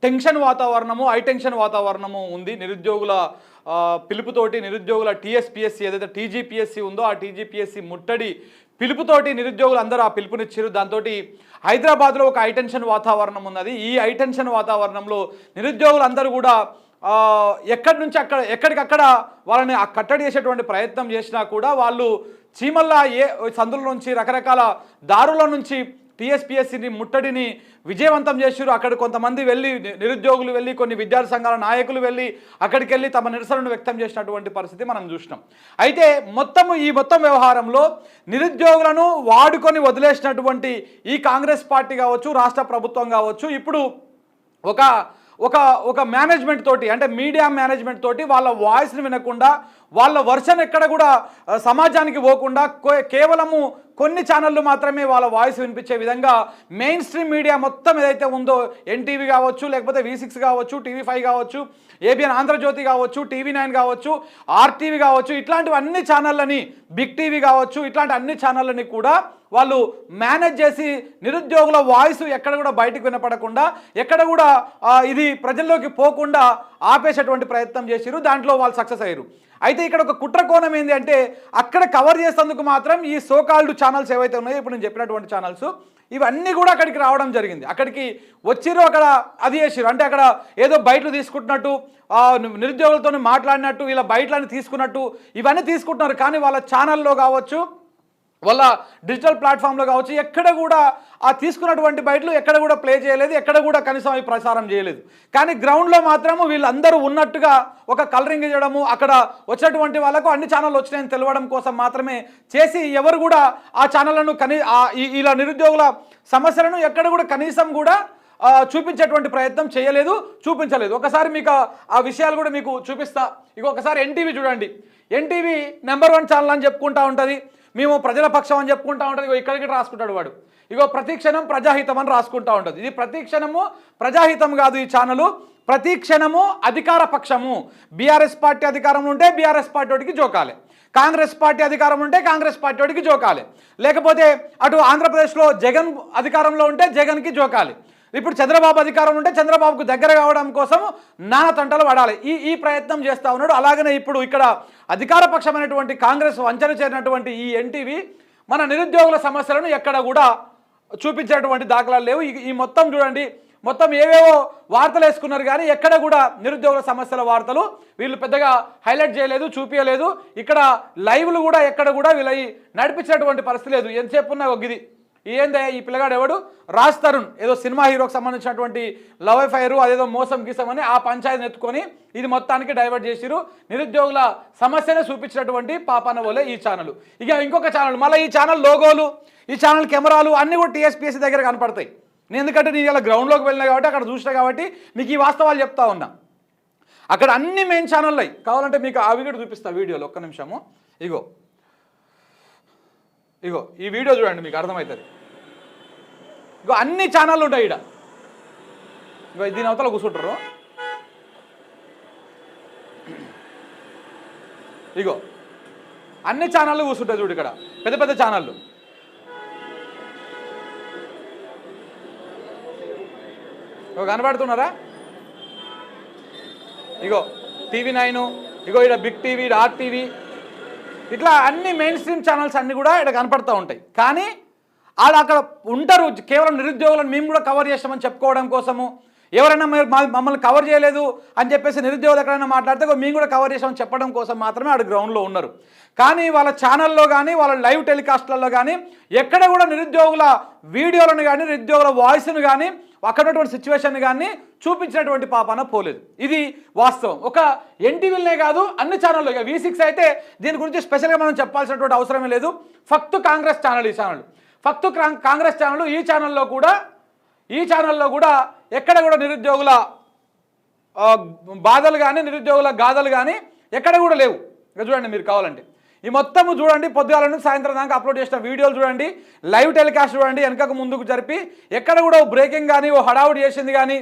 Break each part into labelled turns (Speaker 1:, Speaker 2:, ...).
Speaker 1: Tension వాతావరణము, high tension వాతావరణము ఉంది. నిరుద్యోగుల పిలుపుతోటి నిరుద్యోగుల టీఎస్పీఎస్సీ ఏదైతే టీజీపీఎస్సీ ఉందో ఆ టీజీపీఎస్సీ ముట్టడి పిలుపుతోటి నిరుద్యోగులు అందరూ ఆ పిలుపునిచ్చారు. దాంతో హైదరాబాద్లో ఒక హై టెన్షన్ వాతావరణం ఉన్నది. ఈ హై టెన్షన్ వాతావరణంలో నిరుద్యోగులు అందరూ కూడా ఎక్కడి నుంచి ఎక్కడికక్కడ వాళ్ళని కట్టడి చేసేటువంటి ప్రయత్నం చేసినా కూడా వాళ్ళు చీమల్లా సందుల నుంచి రకరకాల దారుల నుంచి టీఎస్పీఎస్సీని ముట్టడిని విజయవంతం చేశారు. అక్కడ కొంతమంది వెళ్ళి నిరుద్యోగులు వెళ్ళి కొన్ని విద్యార్థి సంఘాల నాయకులు వెళ్ళి అక్కడికి వెళ్ళి తమ నిరసనను వ్యక్తం చేసినటువంటి పరిస్థితి మనం చూసినాం. అయితే ఈ మొత్తం వ్యవహారంలో నిరుద్యోగులను వాడుకొని వదిలేసినటువంటి ఈ కాంగ్రెస్ పార్టీ కావచ్చు, రాష్ట్ర ప్రభుత్వం కావచ్చు, ఇప్పుడు ఒక మేనేజ్మెంట్ తోటి, అంటే మీడియా మేనేజ్మెంట్ తోటి వాళ్ళ వాయిస్ని వినకుండా, వాళ్ళ వర్షన్ ఎక్కడ కూడా సమాజానికి పోకుండా కేవలము కొన్ని ఛానళ్ళు మాత్రమే వాళ్ళ వాయిస్ వినిపించే విధంగా మెయిన్ స్ట్రీమ్ మీడియా మొత్తం ఏదైతే ఉందో ఎన్టీవీ కావచ్చు, లేకపోతే V6 కావచ్చు, TV5 కావచ్చు, ABN ఆంధ్రజ్యోతి కావచ్చు, TV9 కావచ్చు, RTV కావచ్చు, ఇట్లాంటివి అన్ని ఛానళ్ళని, బిగ్ టీవీ కావచ్చు, ఇట్లాంటి అన్ని ఛానళ్ళని కూడా వాళ్ళు మేనేజ్ చేసి నిరుద్యోగుల వాయిస్ ఎక్కడ కూడా బయటకు వినపడకుండా, ఎక్కడ కూడా ఇది ప్రజల్లోకి పోకుండా ఆపేసేటువంటి ప్రయత్నం చేసిరు. దాంట్లో వాళ్ళు సక్సెస్ అయ్యారు. అయితే ఇక్కడ ఒక కుట్ర కోణం ఏంటి అంటే, అక్కడ కవర్ చేసేందుకు మాత్రం ఈ సోకాల్డ్ ఛానల్స్ ఏవైతే ఉన్నాయో ఇప్పుడు నేను చెప్పినటువంటి ఛానల్స్ ఇవన్నీ కూడా అక్కడికి రావడం జరిగింది. అక్కడికి వచ్చిర్రు, అక్కడ అది చేసిరు. అంటే అక్కడ ఏదో బయటలు తీసుకుంటున్నట్టు, నిరుద్యోగులతో మాట్లాడినట్టు, ఇలా బయటలని తీసుకున్నట్టు ఇవన్నీ తీసుకుంటున్నారు. కానీ వాళ్ళ ఛానల్లో కావచ్చు, వాళ్ళ డిజిటల్ ప్లాట్ఫామ్లో కావచ్చు, ఎక్కడ కూడా ఆ తీసుకున్నటువంటి బయటలు ఎక్కడ కూడా ప్లే చేయలేదు, ఎక్కడ కూడా కనీసం అవి ప్రసారం చేయలేదు. కానీ గ్రౌండ్లో మాత్రము వీళ్ళందరూ ఉన్నట్టుగా ఒక కలరింగ్ చేయడము, అక్కడ వచ్చినటువంటి వాళ్ళకు అన్ని ఛానళ్ళు వచ్చినాయని తెలవడం కోసం మాత్రమే చేసి, ఎవరు కూడా ఆ ఛానళ్లను ఇలా నిరుద్యోగుల సమస్యలను ఎక్కడ కూడా కనీసం కూడా చూపించేటువంటి ప్రయత్నం చేయలేదు, చూపించలేదు. ఒకసారి మీకు ఆ విషయాలు కూడా మీకు చూపిస్తా. ఒకసారి ఎన్టీవీ చూడండి. ఎన్టీవీ నెంబర్ 1 ఛానల్ అని చెప్పుకుంటా ఉంటుంది, మేము ప్రజల పక్షం అని చెప్పుకుంటా ఉంటుంది. ఇక్కడికి రాసుకుంటాడు వాడు, ప్రతిక్షణం ప్రజాహితం అని రాసుకుంటా ఉంటుంది. ఇది ప్రతిక్షణము ప్రజాహితం కాదు, ఈ ఛానలు ప్రతిక్షణము అధికార పక్షము. బీఆర్ఎస్ పార్టీ అధికారంలో ఉంటే బీఆర్ఎస్ పార్టీ వాడికి జోకాలి, కాంగ్రెస్ పార్టీ అధికారం ఉంటే కాంగ్రెస్ పార్టీ వాడికి జోకాలి, లేకపోతే అటు ఆంధ్రప్రదేశ్లో జగన్ అధికారంలో ఉంటే జగన్కి జోకాలి, ఇప్పుడు చంద్రబాబు అధికారం ఉంటే చంద్రబాబుకు దగ్గర కావడం కోసం నానా తంటలు పడాలి. ఈ ప్రయత్నం చేస్తూ ఉన్నాడు. అలాగనే ఇప్పుడు ఇక్కడ అధికార పక్షమైనటువంటి కాంగ్రెస్ వంచన చేరినటువంటి ఈ ఎన్టీవీ మన నిరుద్యోగుల సమస్యలను ఎక్కడ కూడా చూపించేటువంటి దాఖలాలు లేవు. ఈ మొత్తం చూడండి, మొత్తం ఏవేవో వార్తలు వేసుకున్నారు కానీ ఎక్కడ కూడా నిరుద్యోగుల సమస్యల వార్తలు వీళ్ళు పెద్దగా హైలైట్ చేయలేదు, చూపించలేదు. ఇక్కడ లైవ్లు కూడా ఎక్కడ కూడా వీళ్ళు నడిపించినటువంటి పరిస్థితి లేదు. ఎంతసేపు ఉన్నా ఇది ఏందే ఈ పిల్లగాడు ఎవడు, రాజ్ తరుణ్ ఏదో సినిమా హీరోకి సంబంధించినటువంటి లవ్ అఫైర్, అదేదో మోసం గీసమని ఆ పంచాయతీని ఎత్తుకొని ఇది మొత్తానికి డైవర్ట్ చేసిరు. నిరుద్యోగుల సమస్యనే చూపించినటువంటి పాపాన వల్లే ఈ ఛానల్. ఇంకొక ఛానల్, మళ్ళీ ఈ ఛానల్ లోగోలు, ఈ ఛానల్ కెమెరాలు అన్నీ కూడా టీఎస్పీఎస్సీ దగ్గర కనపడతాయి. నేను ఎందుకంటే నేను ఇలా గ్రౌండ్లోకి వెళ్ళినా కాబట్టి అక్కడ చూసినా కాబట్టి మీకు ఈ వాస్తవాలు చెప్తా ఉన్నా. అక్కడ అన్ని మెయిన్ ఛానళ్ళు కావాలంటే మీకు అవి కూడా చూపిస్తా వీడియోలో. ఒక్క నిమిషము. ఈ వీడియో చూడండి, మీకు అర్థమవుతుంది. అన్ని ఛానళ్ళు ఉంటాయి ఈడ. దీని అవతల కూర్చుంటారు. అన్ని ఛానళ్ళు కూర్చుంటాయి చూడు, ఇక్కడ పెద్ద పెద్ద ఛానళ్ళు. కనబడుతున్నారా? TV9, ఇక్కడ బిగ్ టీవీ, RTV, ఇట్లా అన్ని మెయిన్ స్ట్రీమ్ ఛానల్స్ అన్నీ కూడా ఇక్కడ కనపడుతూ ఉంటాయి. కానీ వాళ్ళు అక్కడ ఉంటారు కేవలం నిరుద్యోగులను మేము కూడా కవర్ చేస్తామని చెప్పుకోవడం కోసము. ఎవరైనా మమ్మల్ని కవర్ చేయలేదు అని చెప్పేసి నిరుద్యోగులు ఎక్కడైనా మాట్లాడితే మేము కూడా కవర్ చేసామని చెప్పడం కోసం మాత్రమే ఆడ గ్రౌండ్లో ఉన్నారు. కానీ వాళ్ళ ఛానల్లో కానీ వాళ్ళ లైవ్ టెలికాస్ట్లలో కానీ ఎక్కడ కూడా నిరుద్యోగుల వీడియోలను కానీ నిరుద్యోగుల వాయిస్ను కానీ అక్కడ ఉన్నటువంటి సిచ్యువేషన్ కానీ చూపించినటువంటి పాపాన పోలేదు. ఇది వాస్తవం. ఒక ఎన్టీవీలనే కాదు, అన్ని ఛానల్లో. V6 అయితే దీని గురించి స్పెషల్గా మనం చెప్పాల్సినటువంటి అవసరమే లేదు. ఫక్తు కాంగ్రెస్ ఛానల్, ఈ ఛానల్ ఫక్తు కాంగ్రెస్ ఛానల్. ఈ ఛానల్లో కూడా ఎక్కడ కూడా నిరుద్యోగుల బాధలు కానీ నిరుద్యోగుల గాథలు కానీ ఎక్కడ కూడా లేవు. చూడండి మీరు కావాలంటే ఈ మొత్తము చూడండి, పొద్దుగాల నుంచి సాయంత్రం దాకా అప్లోడ్ చేసిన వీడియోలు చూడండి, లైవ్ టెలికాస్ట్ చూడండి, వెనకకు ముందుకు జరిపి ఎక్కడ కూడా బ్రేకింగ్ కానీ హడావుడి చేసింది కానీ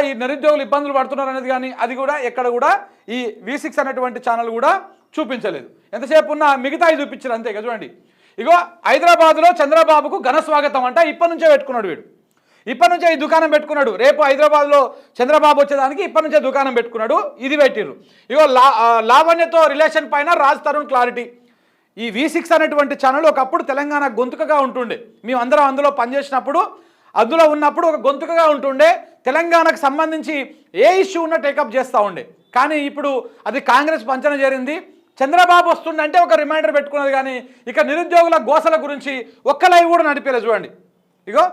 Speaker 1: ఈ నిరుద్యోగులు ఇబ్బందులు పడుతున్నారు అనేది కానీ అది కూడా ఎక్కడ కూడా ఈ V6 అనేటువంటి ఛానల్ కూడా చూపించలేదు. ఎంతసేపు ఉన్నా మిగతాయి చూపించారు అంతే. చూడండి హైదరాబాద్లో చంద్రబాబుకు ఘన స్వాగతం అంట ఇప్పటి నుంచే పెట్టుకున్నాడు వీడు. ఇప్పటి నుంచే ఈ దుకాణం పెట్టుకున్నాడు. రేపు హైదరాబాద్లో చంద్రబాబు వచ్చేదానికి ఇప్పటి నుంచే దుకాణం పెట్టుకున్నాడు. ఇది పెట్టిర్రు. ఇగో లావణ్యతో రిలేషన్ పైన రాజ్ తరుణ్ క్లారిటీ. ఈ V6 అనేటువంటి ఛానల్ ఒకప్పుడు తెలంగాణ గొంతుకగా ఉంటుండే. మేము అందరం అందులో పనిచేసినప్పుడు అందులో ఉన్నప్పుడు ఒక గొంతుకగా ఉంటుండే. తెలంగాణకు సంబంధించి ఏ ఇష్యూ ఉన్నా టేకప్ చేస్తూ ఉండే. కానీ ఇప్పుడు అది కాంగ్రెస్ పంచన చేరింది. చంద్రబాబు వస్తుందంటే ఒక రిమైండర్ పెట్టుకున్నది. కానీ ఇక నిరుద్యోగుల గోసల గురించి ఒక్క లైవ్ కూడా నడిపేలే. చూడండి, ఇగో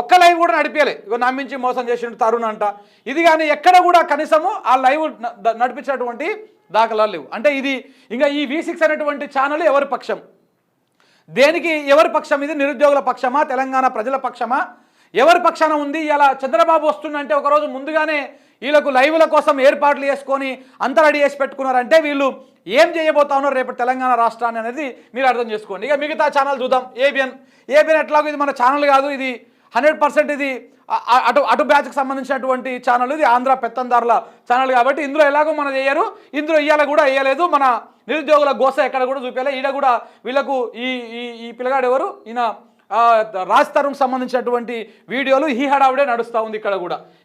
Speaker 1: ఒక్క లైవ్ కూడా నడిపేలే. ఇగో నమ్మించి మోసం చేసిండు తరుణ్ అంట. ఇది కానీ ఎక్కడ కూడా కనీసము ఆ లైవ్ నడిపించినటువంటి దాఖలాలు లేవు. అంటే ఇది ఇంకా ఈ V6 అనేటువంటి ఛానల్ ఎవరి పక్షం, దేనికి ఎవరి పక్షం? ఇది నిరుద్యోగుల పక్షమా, తెలంగాణ ప్రజల పక్షమా, ఎవరి పక్షాన ఉంది? ఇలా చంద్రబాబు వస్తుందంటే ఒకరోజు ముందుగానే వీళ్ళకు లైవ్ల కోసం ఏర్పాట్లు చేసుకొని అంతా రెడీ చేసి పెట్టుకున్నారంటే వీళ్ళు ఏం చేయబోతా ఉన్నారు రేపు తెలంగాణ రాష్ట్రాన్ని అనేది మీరు అర్థం చేసుకోండి. ఇక మిగతా ఛానల్ చూద్దాం. ఏబిఎన్ ఎట్లాగో ఇది మన ఛానల్ కాదు, ఇది 100% ఇది అటు బ్యాచ్కి సంబంధించినటువంటి ఛానల్. ఇది ఆంధ్ర పెత్తందారుల ఛానల్ కాబట్టి ఇందులో ఎలాగో మనం వేయరు. ఇందులో ఇయ్యాల కూడా వేయలేదు. మన నిరుద్యోగుల గోస ఎక్కడ కూడా చూపించాలి. ఈడ కూడా వీళ్ళకు ఈ పిల్లగాడు ఎవరు, ఈయన రాజ్ తరుణ్ సంబంధించినటువంటి వీడియోలు ఈ హడావుడే నడుస్తూ ఉంది.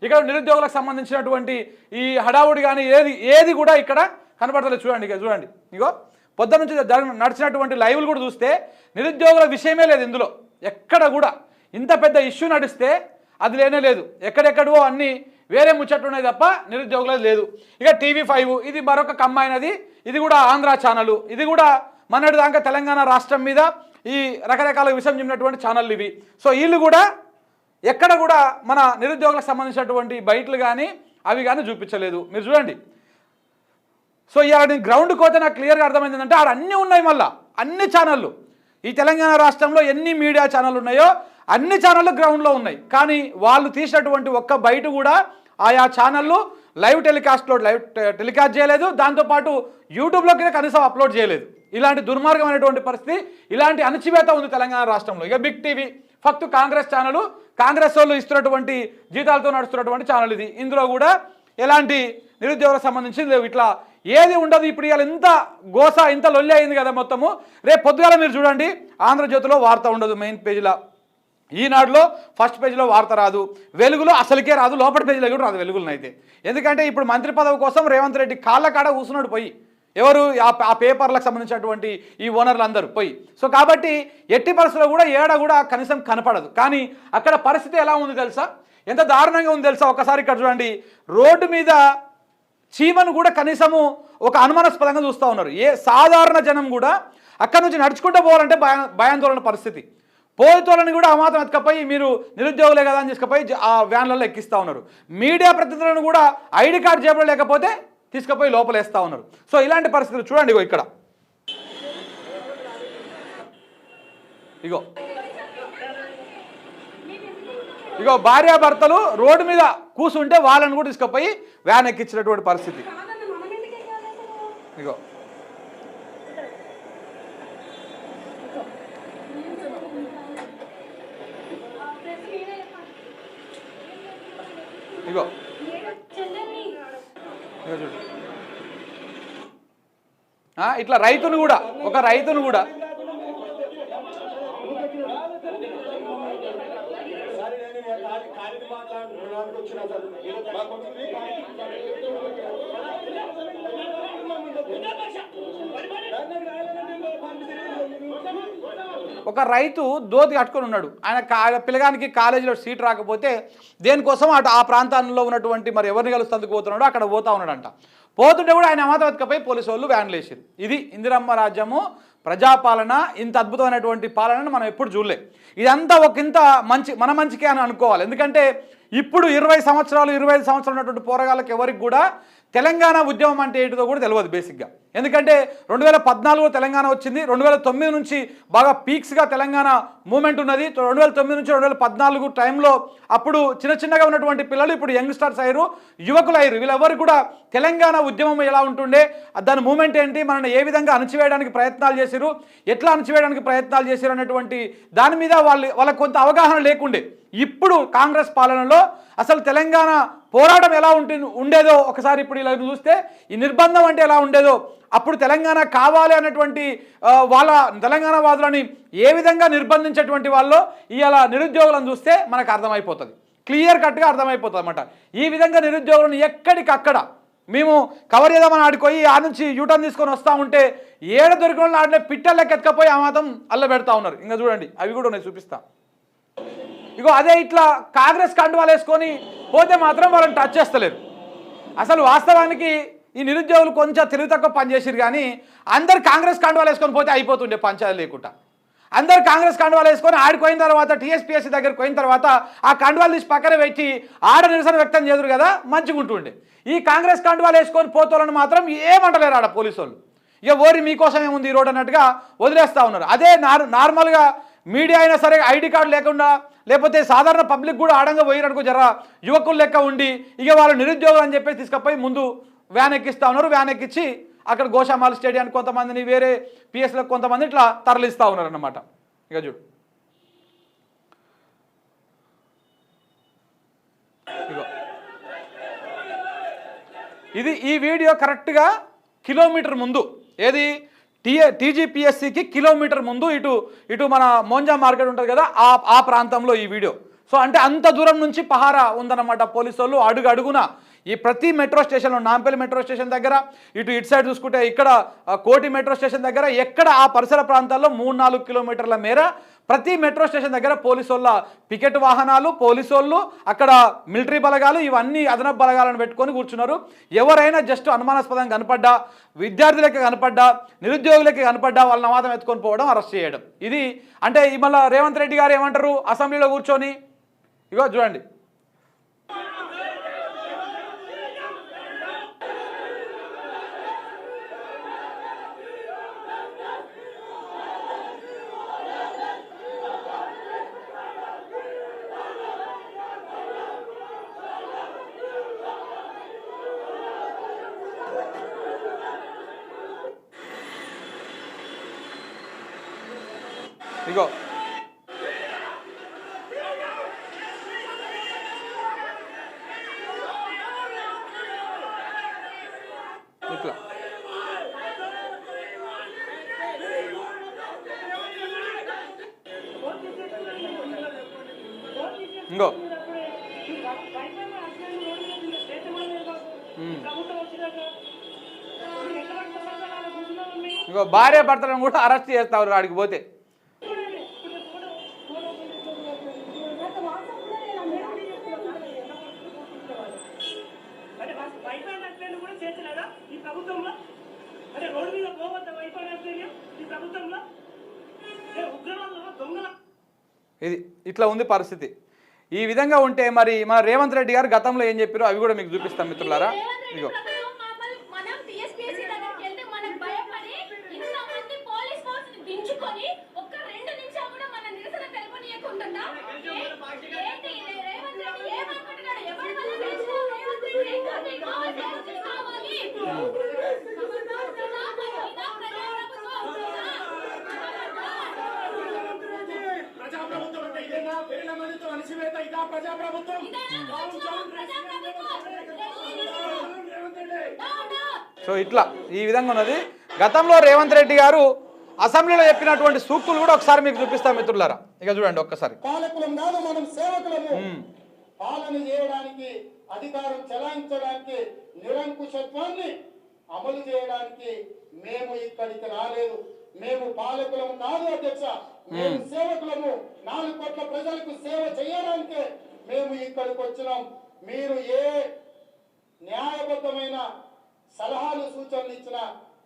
Speaker 1: ఇక్కడ నిరుద్యోగులకు సంబంధించినటువంటి ఈ హడావుడి కానీ ఏది కూడా ఇక్కడ కనబడతలేదు. చూడండి ఇగో పొద్దు నుంచి నడిచినటువంటి లైవ్లు కూడా చూస్తే నిరుద్యోగుల విషయమే లేదు ఇందులో. ఎక్కడ కూడా ఇంత పెద్ద ఇష్యూ నడిస్తే అది లేనే లేదు. ఎక్కడెక్కడో అన్నీ వేరే ముచ్చట్లున్నాయి తప్ప నిరుద్యోగులది లేదు. ఇక TV5 ఇది మరొక కమ్మాయినది. ఇది కూడా ఆంధ్ర ఛానల్. ఇది కూడా మొన్నటి దాకా తెలంగాణ రాష్ట్రం మీద ఈ రకరకాల విషయం చెప్పినటువంటి ఛానళ్ళు ఇవి. సో వీళ్ళు కూడా ఎక్కడ కూడా మన నిరుద్యోగులకు సంబంధించినటువంటి బయటలు కానీ అవి కానీ చూపించలేదు. మీరు చూడండి. సో ఇవాళ గ్రౌండ్కి పోతే నాకు క్లియర్గా అర్థమైంది ఏంటంటే ఆడ అన్నీ ఉన్నాయి. మళ్ళీ అన్ని ఛానళ్ళు ఈ తెలంగాణ రాష్ట్రంలో ఎన్ని మీడియా ఛానళ్ళు ఉన్నాయో అన్ని ఛానళ్ళు గ్రౌండ్లో ఉన్నాయి. కానీ వాళ్ళు తీసినటువంటి ఒక్క బయట కూడా ఆయా ఛానళ్ళు లైవ్ టెలికాస్ట్ చేయలేదు. దాంతోపాటు యూట్యూబ్లోకి కనీసం అప్లోడ్ చేయలేదు. ఇలాంటి దుర్మార్గమైనటువంటి పరిస్థితి, ఇలాంటి అణచివేత ఉంది తెలంగాణ రాష్ట్రంలో. ఇక బిగ్ టీవీ ఫక్తు కాంగ్రెస్ ఛానల్, కాంగ్రెస్ వాళ్ళు ఇస్తున్నటువంటి జీతాలతో నడుస్తున్నటువంటి ఛానల్ ఇది. ఇందులో కూడా ఎలాంటి నిరుద్యోగులకు సంబంధించి ఇట్లా ఏది ఉండదు. ఇప్పుడు ఇవాళ ఇంత గోస ఇంత లొల్లి అయింది కదా మొత్తము. రేపు పొద్దుగాల మీరు చూడండి, ఆంధ్రజ్యోతిలో వార్త ఉండదు, మెయిన్ పేజీలో. ఈనాడులో ఫస్ట్ పేజీలో వార్త రాదు, వెలుగులో అసలుకే రాదు, లోపల పేజీలో కూడా రాదు వెలుగులను అయితే. ఎందుకంటే ఇప్పుడు మంత్రి పదవి కోసం రేవంత్ రెడ్డి కాళ్ళ కాడ కూర్చున్నాడు పోయి. ఎవరు ఆ పేపర్లకు సంబంధించినటువంటి ఈ ఓనర్లు అందరూ పోయి. సో కాబట్టి ఎట్టి పరిస్థితుల్లో కూడా ఏడ కూడా కనీసం కనపడదు. కానీ అక్కడ పరిస్థితి ఎలా ఉంది తెలుసా, ఎంత దారుణంగా ఉంది తెలుసా? ఒకసారి ఇక్కడ చూడండి, రోడ్డు మీద చీమను కూడా కనీసము ఒక అనుమానాస్పదంగా చూస్తూ ఉన్నారు. సాధారణ జనం కూడా అక్కడ నుంచి నడుచుకుంటూ పోవాలంటే భయాందోళన పరిస్థితి. పోయేతోళ్ళని కూడా మాత్రం ఎత్తుకపోయి మీరు నిరుద్యోగులే కదా అని తీసుకుపోయి ఆ వ్యాన్లలో ఎక్కిస్తూ ఉన్నారు. మీడియా ప్రతినిధులను కూడా ఐడి కార్డు జేబులో లేకపోతే తీసుకుపోయి లోపలేస్తూ ఉన్నారు. సో ఇలాంటి పరిస్థితులు చూడండి. ఇక్కడ ఇగో భార్యాభర్తలు రోడ్డు మీద కూర్చుంటే వాళ్ళని కూడా తీసుకుపోయి వ్యాన్ ఎక్కించినటువంటి పరిస్థితి. ఇగో ఇగో ఇట్లా రైతును కూడా ఒక రైతును కూడా ఒక రైతు దోతి కట్టుకొని ఉన్నాడు. ఆయన పిల్లగానికి కాలేజీలో సీట్ రాకపోతే దేనికోసం ఆ ప్రాంతాల్లో ఉన్నటువంటి మరి ఎవరిని కలుస్తందుకు పోతున్నాడో అక్కడ పోతా ఉన్నాడంట. పోతుంటే కూడా ఆయన మాత్రం ఎత్తుకపోయి పోలీసు వాళ్ళు వ్యాన్లు వేసారు. ఇది ఇందిరమ్మ రాజ్యము, ప్రజాపాలన. ఇంత అద్భుతమైనటువంటి పాలనను మనం ఎప్పుడు చూడలే. ఇదంతా ఒకంత మన మంచికే అని అనుకోవాలి. ఎందుకంటే ఇప్పుడు 20 సంవత్సరాలు 25 సంవత్సరాలు ఉన్నటువంటి పోరగాళ్ళకి ఎవరికి కూడా తెలంగాణ ఉద్యమం అంటే ఏంటిదో కూడా తెలియదు బేసిక్గా. ఎందుకంటే 2014లో తెలంగాణ వచ్చింది. 2009 నుంచి బాగా పీక్స్గా తెలంగాణ మూమెంట్ ఉన్నది. 2009 నుంచి 2014 టైంలో అప్పుడు చిన్నగా ఉన్నటువంటి పిల్లలు ఇప్పుడు యంగ్స్టర్స్ అయ్యారు, యువకులు అయ్యారు. వీళ్ళెవరు కూడా తెలంగాణ ఉద్యమం ఎలా ఉంటుండే, దాని మూమెంట్ ఏంటి, మనల్ని ఏ విధంగా అణచివేయడానికి ప్రయత్నాలు చేశారు, ఎట్లా అణచివేయడానికి ప్రయత్నాలు చేశారు అనేటువంటి దాని మీద వాళ్ళకు కొంత అవగాహన లేకుండే. ఇప్పుడు కాంగ్రెస్ పాలనలో అసలు తెలంగాణ పోరాటం ఎలా ఉండేదో ఒకసారి ఇప్పుడు ఇలా చూస్తే, ఈ నిర్బంధం అంటే ఎలా ఉండేదో, అప్పుడు తెలంగాణ కావాలి అన్నటువంటి వాళ్ళ తెలంగాణ వాదులని ఏ విధంగా నిర్బంధించేటువంటి వాళ్ళు ఇవాళ నిరుద్యోగులను చూస్తే మనకు అర్థమైపోతుంది. క్లియర్ కట్గా అర్థమైపోతుంది అన్నమాట. ఈ విధంగా నిరుద్యోగులను ఎక్కడికక్కడ మేము కవర్ చేద్దామని ఆడిపోయి ఆ నుంచి యూటర్న్ తీసుకొని వస్తూ ఉంటే ఏడ దొరికిన వాళ్ళు ఆడలే పిట్టలకి ఎత్తుకపోయి ఆ మాత్రం అల్ల పెడతా ఉన్నారు. ఇంకా చూడండి అవి కూడా ఉన్నాయి, చూపిస్తా. ఇగో అదే ఇట్లా కాంగ్రెస్ కండువాలు వేసుకొని పోతే మాత్రం వాళ్ళని టచ్ చేస్తలేరు. అసలు వాస్తవానికి ఈ నిరుద్యోగులు కొంచెం తెలివి తక్కువ పనిచేసారు, కానీ అందరు కాంగ్రెస్ కండువాలు వేసుకొని పోతే అయిపోతుండే పంచాయతీ లేకుండా. అందరు కాంగ్రెస్ కండువాలు వేసుకొని ఆడిపోయిన తర్వాత టీఎస్పీఎస్సీ దగ్గరికి పోయిన తర్వాత ఆ కండువాలు తీసి పక్కన పెట్టి ఆడ నిరసన వ్యక్తం చేదురు కదా, మంచిగా ఉంటుండే. ఈ కాంగ్రెస్ కండువాలు వేసుకొని పోతోళ్ళని మాత్రం ఏమంటలేరు ఆడ పోలీసు వాళ్ళు. ఇక ఓరి మీకోసం ఏముంది ఈ రోడ్ అన్నట్టుగా వదిలేస్తూ ఉన్నారు. అదే నార్మల్గా మీడియా అయినా సరే ఐడి కార్డు లేకుండా లేకపోతే సాధారణ పబ్లిక్ కూడా ఆడంగా పోయినట్టుకు జర యువకులు లెక్క ఉండి ఇక వాళ్ళు నిరుద్యోగులు అని చెప్పేసి తీసుకపోయి ముందు వ్యాన్ ఎక్కిస్తూ ఉన్నారు. వ్యాన్ ఎక్కించి అక్కడ గోషామాల్ స్టేడియానికి కొంతమందిని, వేరే పిఎస్లకు కొంతమంది ఇట్లా తరలిస్తూ ఉన్నారు అన్నమాట. ఇక చూడు ఇగో ఇది ఈ వీడియో కరెక్ట్గా కిలోమీటర్ ముందు, ఏది టీజీపీఎస్సీకి కిలోమీటర్ ముందు ఇటు మన మోంజా మార్కెట్ ఉంటుంది కదా ఆ ప్రాంతంలో ఈ వీడియో. సో అంటే అంత దూరం నుంచి పహారా ఉందన్నమాట పోలీసు వాళ్ళు. అడుగున ఈ ప్రతి మెట్రో స్టేషన్లో, నాంపల్లి మెట్రో స్టేషన్ దగ్గర, ఇటు సైడ్ చూసుకుంటే ఇక్కడ కోటి మెట్రో స్టేషన్ దగ్గర, ఎక్కడ ఆ పరిసర ప్రాంతాల్లో 3-4 కిలోమీటర్ల మేర ప్రతి మెట్రో స్టేషన్ దగ్గర పోలీసు వాళ్ళ పికెట్ వాహనాలు, పోలీసు వాళ్ళు, అక్కడ మిలిటరీ బలగాలు, ఇవన్నీ అదనపు బలగాలను పెట్టుకొని కూర్చున్నారు. ఎవరైనా జస్ట్ అనుమానాస్పదంగా కనపడ్డా, విద్యార్థులకి కనపడ్డా, నిరుద్యోగులకి కనపడ్డా వాళ్ళని మాత్రం ఎత్తుకొని పోవడం, అరెస్ట్ చేయడం. ఇది అంటే మళ్ళీ రేవంత్ రెడ్డి గారు ఏమంటారు అసెంబ్లీలో కూర్చొని, ఇగో చూడండి ఇగో ఇట్లా ఇంకో ఇంకో భార్య భర్తలను కూడా అరెస్ట్ చేస్తారు ఆడికి పోతే. ఇది ఇట్లా ఉంది పరిస్థితి. ఈ విధంగా ఉంటే మరి మన రేవంత్ రెడ్డి గారు గతంలో ఏం చెప్పారో అవి కూడా మీకు చూపిస్తాం మిత్రులారా. ఇగో సో ఇట్లా ఈ విధంగా ఉన్నది. గతంలో రేవంత్ రెడ్డి గారు అసెంబ్లీలో చెప్పినటువంటి సూక్తులు కూడా ఒకసారి మీకు చూపిస్తాం మిత్రులారా. ఇక చూడండి ఒక్కసారి.
Speaker 2: పాలకులం కాదు మనం సేవకులము. పాలన చేయడానికి, అధికారం చెలాయించడానికి, నిరంకుశత్వాన్ని అమలు చేయడానికి మేము ఇక్కడికి రాలేదు. మేము పాలకులం కాదు అధ్యక్ష, మేము సేవకులము. 4 కోట్ల ప్రజలకు సేవ చేయడానికే మేము ఇక్కడికి వచ్చినాం. మీరు ఏ న్యాయబద్ధమైన సలహాలు సూచనలు ఇచ్చినా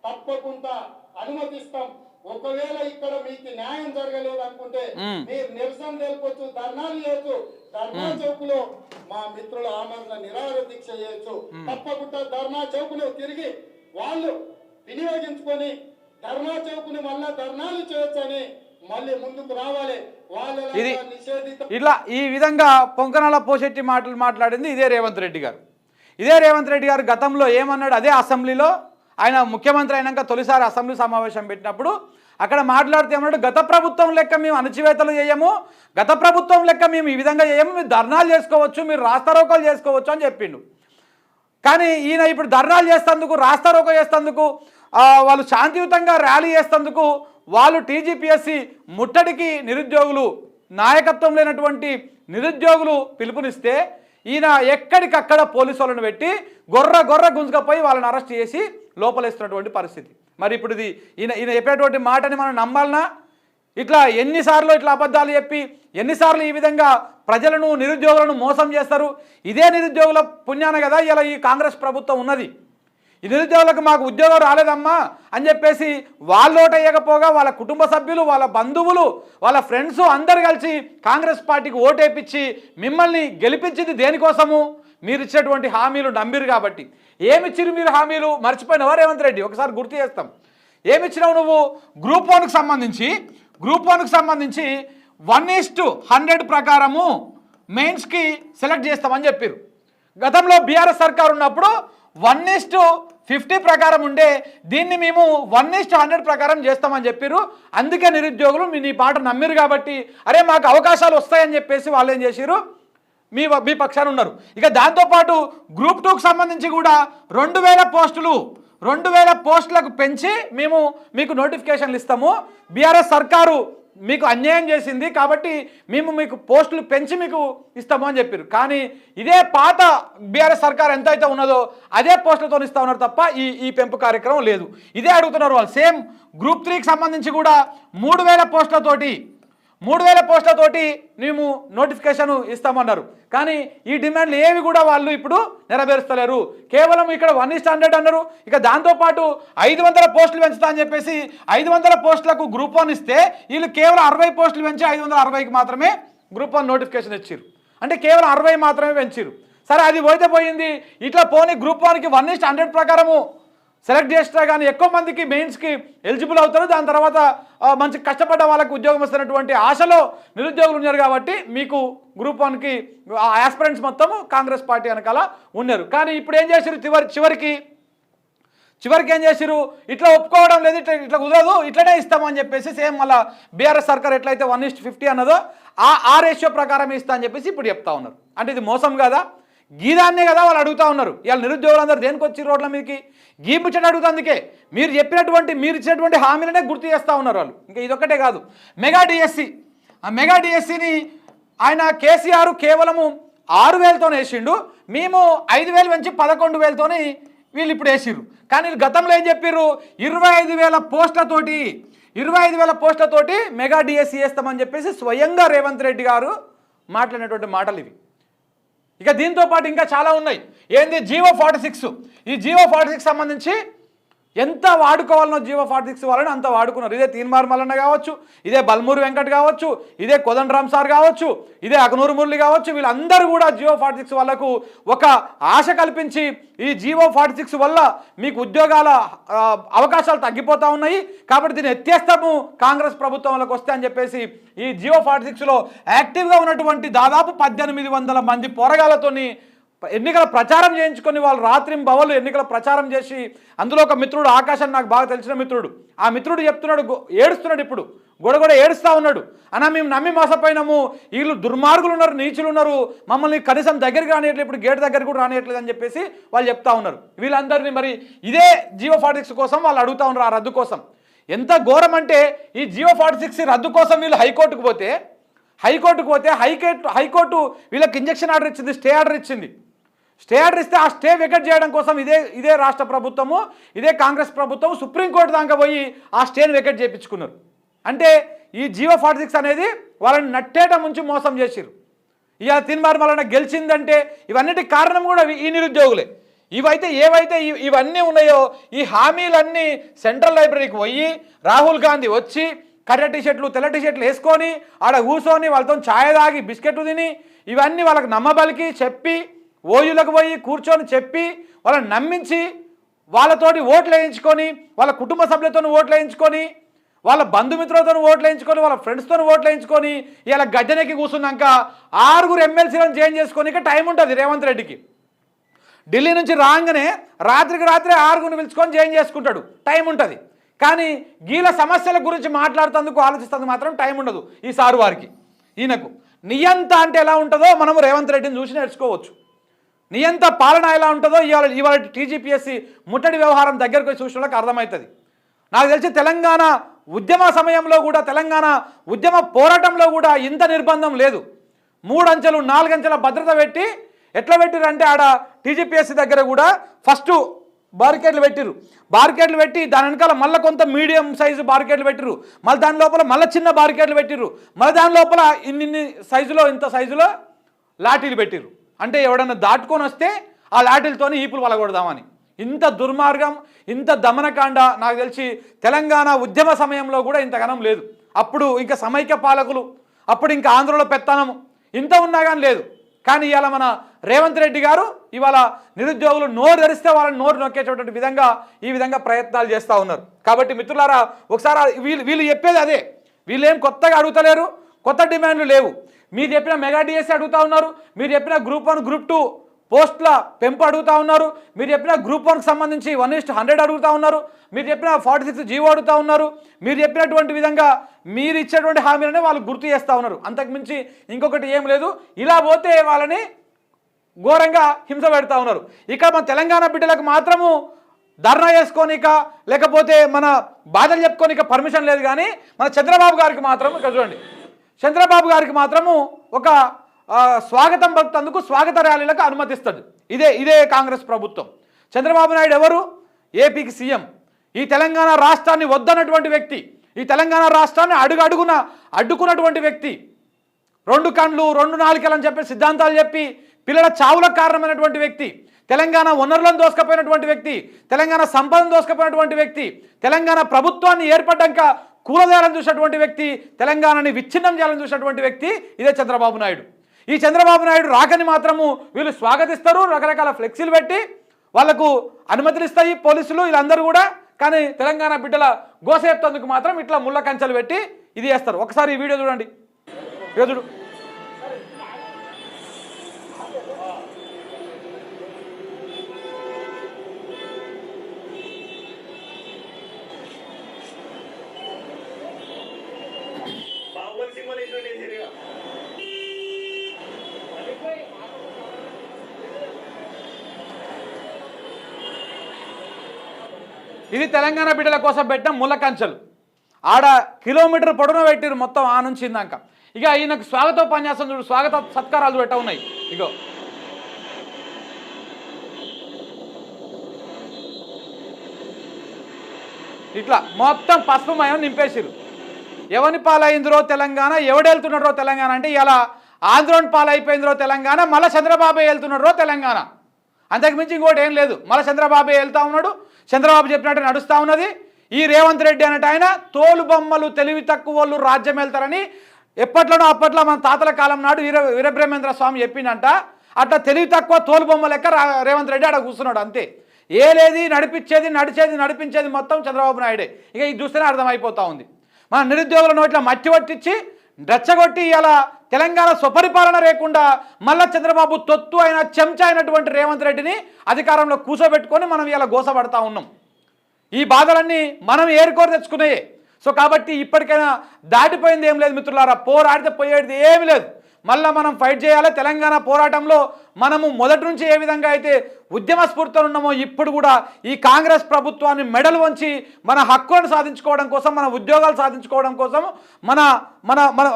Speaker 2: తప్పకుండా అనుమతిస్తాం. ఒకవేళ ఇక్కడ మీకు న్యాయం జరగలేదు అనుకుంటే మీరు నిరసన తెలుపొచ్చు, ధర్నాలు చేయొచ్చు. ధర్నా చౌకులో మా మిత్రుల ఆమరణ నిరాహార దీక్ష చేయొచ్చు. తప్పకుండా ధర్నా చౌకులో తిరిగి వాళ్ళు వినియోగించుకొని ధర్నా చౌకుని మళ్ళా ధర్నాలు చేయొచ్చని మళ్ళీ ముందుకు రావాలి.
Speaker 1: ఇది ఇట్లా ఈ విధంగా పొంకనాల పోషెట్టి మాటలు మాట్లాడింది ఇదే రేవంత్ రెడ్డి గారు. ఇదే రేవంత్ రెడ్డి గారు గతంలో ఏమన్నాడు, అదే అసెంబ్లీలో ఆయన ముఖ్యమంత్రి అయినాక తొలిసారి అసెంబ్లీ సమావేశం పెట్టినప్పుడు అక్కడ మాట్లాడితే ఏమన్నాడు, గత ప్రభుత్వం లెక్క మేము అణచివేతలు చేయము, గత ప్రభుత్వం లెక్క మేము ఈ విధంగా చేయము, మీరు ధర్నాలు చేసుకోవచ్చు, మీరు రాస్తారోకోలు చేసుకోవచ్చు అని చెప్పిండు. కానీ ఈయన ఇప్పుడు ధర్నాలు చేస్తేందుకు, రాస్తారోకో చేస్తేందుకు, వాళ్ళు శాంతియుతంగా ర్యాలీ చేస్తేందుకు, వాళ్ళు టీజీపీఎస్సీ ముట్టడికి నిరుద్యోగులు నాయకత్వం లేనటువంటి నిరుద్యోగులు పిలుపునిస్తే ఈయన ఎక్కడికక్కడ పోలీసు వాళ్ళని పెట్టి గొర్ర గుంజుకపోయి వాళ్ళని అరెస్ట్ చేసి లోపలేస్తున్నటువంటి పరిస్థితి. మరి ఇప్పుడు ఇది ఈయన చెప్పేటువంటి మాటని మనం నమ్మాలనా? ఇట్లా ఎన్నిసార్లు ఇట్లా అబద్ధాలు చెప్పి ఎన్నిసార్లు ఈ విధంగా ప్రజలను నిరుద్యోగులను మోసం చేస్తారు? ఇదే నిరుద్యోగుల పుణ్యాన కదా ఇలా ఈ కాంగ్రెస్ ప్రభుత్వం ఉన్నది. ఈ నిరుద్యోగులకు మాకు ఉద్యోగం రాలేదమ్మా అని చెప్పేసి వాళ్ళు ఓటు వేయకపోగా వాళ్ళ కుటుంబ సభ్యులు, వాళ్ళ బంధువులు, వాళ్ళ ఫ్రెండ్స్ అందరు కలిసి కాంగ్రెస్ పార్టీకి ఓటు వేయించి మిమ్మల్ని గెలిపించింది దేనికోసము? మీరు ఇచ్చినటువంటి హామీలు నమ్మిరు కాబట్టి. ఏమిచ్చిరు మీరు హామీలు? మర్చిపోయినవా రేవంత్ రెడ్డి? ఒకసారి గుర్తు చేస్తాం. ఏమిచ్చినావు నువ్వు? గ్రూప్ 1కు సంబంధించి 1:100 ప్రకారము మెయిన్స్కి సెలెక్ట్ చేస్తామని చెప్పారు. గతంలో బీఆర్ఎస్ సర్కార్ ఉన్నప్పుడు 1:50 ప్రకారం ఉండే, దీన్ని మేము 1:100 ప్రకారం చేస్తామని చెప్పారు. అందుకే నిరుద్యోగులు నీ పాట నమ్మిరు కాబట్టి అరే మాకు అవకాశాలు వస్తాయని చెప్పేసి వాళ్ళు ఏం చేశారు, మీ పక్షాన ఉన్నారు. ఇక దాంతోపాటు గ్రూప్ 2కు సంబంధించి కూడా 2000 పోస్టులకు పెంచి మేము మీకు నోటిఫికేషన్లు ఇస్తాము. బీఆర్ఎస్ సర్కారు మీకు అన్యాయం చేసింది కాబట్టి మేము మీకు పోస్టులు పెంచి మీకు ఇస్తాము అని చెప్పారు. కానీ ఇదే పాత బీఆర్ఎస్ సర్కార్ ఎంతైతే ఉన్నదో అదే పోస్టులతో ఇస్తా ఉన్నారు తప్ప ఈ పెంపు కార్యక్రమం లేదు. ఇదే అడుగుతున్నారు వాళ్ళు. సేమ్ గ్రూప్ 3కి సంబంధించి కూడా 3000 పోస్టులతోటి మేము నోటిఫికేషన్ ఇస్తామన్నారు. కానీ ఈ డిమాండ్లు ఏవి కూడా వాళ్ళు ఇప్పుడు నెరవేరుస్తలేరు. కేవలం ఇక్కడ 1:100 అన్నారు. ఇక దాంతోపాటు 500 పోస్టులు పెంచుతా అని చెప్పేసి 500 పోస్టులకు గ్రూప్ 1 ఇస్తే వీళ్ళు కేవలం 60 పోస్టులు పెంచి 560కి మాత్రమే గ్రూప్ 1 నోటిఫికేషన్ ఇచ్చారు. అంటే కేవలం 60 మాత్రమే పెంచారు. సరే అది పోతే పోయింది. ఇట్లా పోనీ గ్రూప్ 1కి 1:100 ప్రకారము సెలెక్ట్ చేస్తే కానీ ఎక్కువ మందికి మెయిన్స్కి ఎలిజిబుల్ అవుతారు. దాని తర్వాత మంచి కష్టపడ్డ వాళ్ళకు ఉద్యోగం వస్తున్నటువంటి ఆశలో నిరుద్యోగులు ఉన్నారు కాబట్టి మీకు గ్రూప్ 1కి ఆస్పిరెంట్స్ మొత్తము కాంగ్రెస్ పార్టీ వెనకాల ఉన్నారు. కానీ ఇప్పుడు ఏం చేశారు? చివరికి ఏం చేశారు? ఇట్లా ఒప్పుకోవడం లేదు, ఇట్లా కుదరదు, ఇట్లనే ఇస్తామని చెప్పేసి సేమ్ మళ్ళీ బీఆర్ఎస్ సర్కార్ ఎట్లయితే 1:50 అన్నదో ఆ రేషియో ప్రకారం ఇస్తా అని చెప్పేసి ఇప్పుడు చెప్తా ఉన్నారు. అంటే ఇది మోసం కదా? గీదాన్నే కదా వాళ్ళు అడుగుతూ ఉన్నారు. ఇవాళ నిరుద్యోగులందరూ దేనికి వచ్చి రోడ్ల మీదకి గీపుచ్చట అడుగుతుందుకే మీరు ఇచ్చినటువంటి హామీలనే గుర్తు చేస్తూ ఉన్నారు వాళ్ళు. ఇంకా ఇదొక్కటే కాదు, మెగా డిఎస్సిని ఆయన కేసీఆర్ కేవలము 6000తో వేసిండు. మేము 5000 పెంచి 11000తో వీళ్ళు ఇప్పుడు వేసిర్రు. కానీ గతంలో ఏం చెప్పారు? 25000 పోస్టులతోటి మెగా డిఎస్సి వేస్తామని చెప్పేసి స్వయంగా రేవంత్ రెడ్డి గారు మాట్లాడినటువంటి మాటలు ఇవి. ఇక దీంతో పాటు ఇంకా చాలా ఉన్నాయి. ఏంది? జీవో 46. ఈ జీవో 46 సంబంధించి ఎంత వాడుకోవాలనో జీవో 46 వాళ్ళని అంత వాడుకున్నారు. ఇదే తీన్మార్ మల్లన్న కావచ్చు, ఇదే బల్మూరి వెంకట్ కావచ్చు, ఇదే కోదండరామ్ సార్ కావచ్చు, ఇదే అగనూరు మురళి కావచ్చు, వీళ్ళందరూ కూడా జీవో 46 వాళ్ళకు ఒక ఆశ కల్పించి ఈ జీవో 46 వల్ల మీకు ఉద్యోగాల అవకాశాలు తగ్గిపోతూ ఉన్నాయి కాబట్టి దీన్ని ఎత్తేస్తాము కాంగ్రెస్ ప్రభుత్వంలోకి వస్తే అని చెప్పేసి ఈ జీవో 46లో యాక్టివ్గా ఉన్నటువంటి దాదాపు 1800 మంది పోరగాళ్లతోని ఎన్నికల ప్రచారం చేయించుకొని వాళ్ళు రాత్రింబవళ్ళు ఎన్నికల ప్రచారం చేసి అందులో ఒక మిత్రుడు ఆకాశం, నాకు బాగా తెలిసిన మిత్రుడు, ఆ మిత్రుడు చెప్తున్నాడు, ఏడుస్తున్నాడు, ఇప్పుడు గొడగొడ ఏడుస్తూ ఉన్నాడు. అన్నా మేము నమ్మి మోసపోయినాము, వీళ్ళు దుర్మార్గులు ఉన్నారు, నీచులు ఉన్నారు, మమ్మల్ని కనీసం దగ్గరికి రానియట్లేదు, ఇప్పుడు గేట్ దగ్గర కూడా రానియట్లేదు అని చెప్పేసి వాళ్ళు చెప్తా ఉన్నారు. వీళ్ళందరినీ మరి ఇదే జీవో 46 కోసం వాళ్ళు అడుగుతూ ఉన్నారు, ఆ రద్దు కోసం. ఎంత ఘోరం అంటే ఈ జీవో 46 రద్దు కోసం వీళ్ళు హైకోర్టుకు పోతే హైకోర్టు వీళ్ళకి ఇంజక్షన్ ఆర్డర్ ఇచ్చింది, స్టే ఆర్డర్ ఇచ్చింది. స్టే ఆర్డర్ ఇస్తే ఆ స్టే వెకెట్ చేయడం కోసం ఇదే రాష్ట్ర ప్రభుత్వము, ఇదే కాంగ్రెస్ ప్రభుత్వం సుప్రీంకోర్టు దాకా పోయి ఆ స్టేని వెకెట్ చేయించుకున్నారు. అంటే ఈ జీవో 46 అనేది వాళ్ళని నట్టేట ముంచి మోసం చేసిరు. ఇక తీన్మార్ మల్లన్న గెలిచిందంటే ఇవన్నిటికి కారణం కూడా ఈ నిరుద్యోగులే. ఏవైతే ఇవన్నీ ఉన్నాయో ఈ హామీలన్నీ సెంట్రల్ లైబ్రరీకి పోయి రాహుల్ గాంధీ వచ్చి కర్ర టీషర్ట్లు తెల్ల టీషర్ట్లు వేసుకొని ఆడ కూర్చొని వాళ్ళతో ఛాయ్ తాగి బిస్కెట్లు తిని ఇవన్నీ వాళ్ళకి నమ్మబలికి చెప్పి ఓయూలకు పోయి కూర్చొని చెప్పి వాళ్ళని నమ్మించి వాళ్ళతోటి ఓట్లు వేయించుకొని వాళ్ళ కుటుంబ సభ్యులతో ఓట్లు వేయించుకొని వాళ్ళ బంధుమిత్రులతో ఓట్లు వేయించుకొని వాళ్ళ ఫ్రెండ్స్తో ఓట్లు వేయించుకొని ఇలా గద్దెనెక్కి కూర్చున్నాక 6 ఎమ్మెల్సీలను చేంజ్ చేసుకొని ఇక టైం ఉంటుంది రేవంత్ రెడ్డికి. ఢిల్లీ నుంచి రాగానే రాత్రికి 6 పిలుచుకొని చేంజ్ చేసుకుంటాడు, టైం ఉంటుంది. కానీ గీల సమస్యల గురించి మాట్లాడుతందుకు ఆలోచిస్తుంది మాత్రం టైం ఉండదు ఈసారి వారికి. ఈయనకు నియంత అంటే ఎలా ఉంటుందో మనం రేవంత్ రెడ్డిని చూసి నేర్చుకోవచ్చు. నియంత పాలన ఎలా ఉంటుందో ఇవాళ టీజీపీఎస్సీ ముట్టడి వ్యవహారం దగ్గరకు చూసిన వాళ్ళకి అర్థమవుతుంది. నాకు తెలిసి తెలంగాణ ఉద్యమ సమయంలో కూడా తెలంగాణ ఉద్యమ పోరాటంలో కూడా ఇంత నిర్బంధం లేదు. 3 అంచెలు 4 అంచెల భద్రత పెట్టి ఎట్లా పెట్టిరు అంటే ఆడ టీజీపీఎస్సీ దగ్గర కూడా ఫస్ట్ బారికేడ్లు పెట్టి దాని వెనకాల మళ్ళీ కొంత మీడియం సైజు బారికేడ్లు పెట్టిరు, మళ్ళీ దాని లోపల మళ్ళీ చిన్న బారికేడ్లు పెట్టిరు, మళ్ళీ దాని లోపల ఇన్ని సైజులో ఇంత సైజులో లాఠీలు పెట్టిరు. అంటే ఎవడన్నా దాటుకొని వస్తే ఆ లాఠీలతోని ఈపులు వలగొడదామని. ఇంత దుర్మార్గం, ఇంత దమనకాండ నాకు తెలిసి తెలంగాణ ఉద్యమ సమయంలో కూడా ఇంతగానం లేదు. అప్పుడు ఇంకా సమైక్య పాలకులు, అప్పుడు ఇంకా ఆంధ్రలో పెత్తనము ఇంత ఉన్నా కానీ లేదు. కానీ ఇవాళ మన రేవంత్ రెడ్డి గారు ఇవాళ నిరుద్యోగులు నోరు తెరిస్తే వాళ్ళని నోరు నొక్కేటటువంటి విధంగా ఈ విధంగా ప్రయత్నాలు చేస్తూ ఉన్నారు. కాబట్టి మిత్రులారా ఒకసారి వీళ్ళు చెప్పేది అదే, వీళ్ళేం కొత్తగా అడుగుతలేరు, కొత్త డిమాండ్లు లేవు. మీరు చెప్పిన మెగా డిఎస్సీ అడుగుతూ ఉన్నారు, మీరు చెప్పిన గ్రూప్ 1 గ్రూప్ 2 పోస్టుల పెంపు అడుగుతూ ఉన్నారు, మీరు చెప్పిన గ్రూప్ 1కి సంబంధించి 1:100 అడుగుతూ ఉన్నారు, మీరు చెప్పిన 46 జీవో అడుగుతూ ఉన్నారు. మీరు చెప్పినటువంటి విధంగా మీరు ఇచ్చేటువంటి హామీలనే వాళ్ళు గుర్తు చేస్తూ ఉన్నారు. అంతకుమించి ఇంకొకటి ఏం లేదు. ఇలా పోతే వాళ్ళని ఘోరంగా హింస పెడతా ఉన్నారు. ఇక్కడ మన తెలంగాణ బిడ్డలకు మాత్రము ధర్నా చేసుకోనిక లేకపోతే మన బాధలు చెప్పుకోనిక పర్మిషన్ లేదు. కానీ మన చంద్రబాబు గారికి మాత్రం ఇక్కడ చూడండి, చంద్రబాబు గారికి మాత్రము ఒక స్వాగతం పలుకుతందుకు స్వాగత ర్యాలీలకు అనుమతిస్తుంది ఇదే కాంగ్రెస్ ప్రభుత్వం. చంద్రబాబు నాయుడు ఎవరు? ఏపీకి సీఎం. ఈ తెలంగాణ రాష్ట్రాన్ని వద్దన్నటువంటి వ్యక్తి, ఈ తెలంగాణ రాష్ట్రాన్ని అడుగున అడ్డుకున్నటువంటి వ్యక్తి, 2 కళ్ళు 2 నాలుకలు అని చెప్పి సిద్ధాంతాలు చెప్పి పిల్లల చావులకు కారణమైనటువంటి వ్యక్తి, తెలంగాణ వనరులను దోసుకపోయినటువంటి వ్యక్తి, తెలంగాణ సంపదను దోసుకపోయినటువంటి వ్యక్తి, తెలంగాణ ప్రభుత్వాన్ని ఏర్పడ్డాక కూలదేయాలని చూసినటువంటి వ్యక్తి, తెలంగాణని విచ్ఛిన్నం చేయాలని చూసినటువంటి వ్యక్తి ఇదే చంద్రబాబు నాయుడు. ఈ చంద్రబాబు నాయుడు రాకని మాత్రము వీళ్ళు స్వాగతిస్తారు, రకరకాల ఫ్లెక్సీలు పెట్టి వాళ్లకు అనుమతులు ఇస్తాయి పోలీసులు వీళ్ళందరూ కూడా. కానీ తెలంగాణ బిడ్డల గోసేపుతందుకు మాత్రం ఇట్లా ముళ్ళ కంచెలు పెట్టి ఇది చేస్తారు. ఒకసారి ఈ వీడియో చూడండి, చూడు. ఇది తెలంగాణ బిడ్డల కోసం పెట్టిన ముళ్ళ కంచెలు. ఆడ కిలోమీటర్ పొడవున పెట్టిరు మొత్తం ఆ నుంచి ఇందాక. ఇక ఈయనకు స్వాగతోపన్యాసం చూడు, స్వాగత సత్కారాలు పెట్ట ఉన్నాయి. ఇగో ఇట్లా మొత్తం పసుపుమయం నింపేసిరు. ఎవని పాలైందిరో తెలంగాణ, ఎవడెళ్తున్నారో తెలంగాణ అంటే ఇలా ఆంధ్రోని పాలైపోయిందిరో తెలంగాణ, మళ్ళీ చంద్రబాబు వెళ్తున్నారో తెలంగాణ. అంతకుమించి ఇంకోటి ఏం లేదు. మళ్ళీ చంద్రబాబు వెళ్తూ ఉన్నాడు, చంద్రబాబు చెప్పినట్టు నడుస్తూ ఉన్నది. ఈ రేవంత్ రెడ్డి అన్నట్టు ఆయన తోలు బొమ్మలు తెలివి తక్కువ వాళ్ళు రాజ్యం వెళ్తారని ఎప్పట్లోనో అప్పట్లో మన తాతల కాలం నాడు వీరబ్రహ్మేంద్ర స్వామి చెప్పిందంట. అట్లా తెలివి తక్కువ తోలు బొమ్మ లెక్క రేవంత్ రెడ్డి అక్కడ కూర్చున్నాడు అంతే. ఏలేది నడిపించేది నడిపించేది మొత్తం చంద్రబాబు నాయుడే. ఇక ఇది చూస్తేనే అర్థమైపోతూ ఉంది. మన నిరుద్యోగుల నోట్ల మట్టి పట్టించి రెచ్చగొట్టి ఇలా తెలంగాణ స్వపరిపాలన లేకుండా మళ్ళా చంద్రబాబు తొత్తు అయిన చెంచా అయినటువంటి రేవంత్ రెడ్డిని అధికారంలో కూర్చోబెట్టుకొని మనం ఇలా గోసపడతా ఉన్నాం. ఈ బాధలన్నీ మనం ఏరుకోరు తెచ్చుకున్నాయే. సో కాబట్టి ఇప్పటికైనా దాటిపోయింది ఏం లేదు మిత్రులారా. పోరాడితే పోయేది ఏమి లేదు. మళ్ళీ మనం ఫైట్ చేయాలి. తెలంగాణ పోరాటంలో మనము మొదటి నుంచి ఏ విధంగా అయితే ఉద్యమ స్ఫూర్తితో ఉన్నామో ఇప్పుడు కూడా ఈ కాంగ్రెస్ ప్రభుత్వాన్ని మెడలు వంచి మన హక్కులను సాధించుకోవడం కోసం, మన ఉద్యోగాలు సాధించుకోవడం కోసం,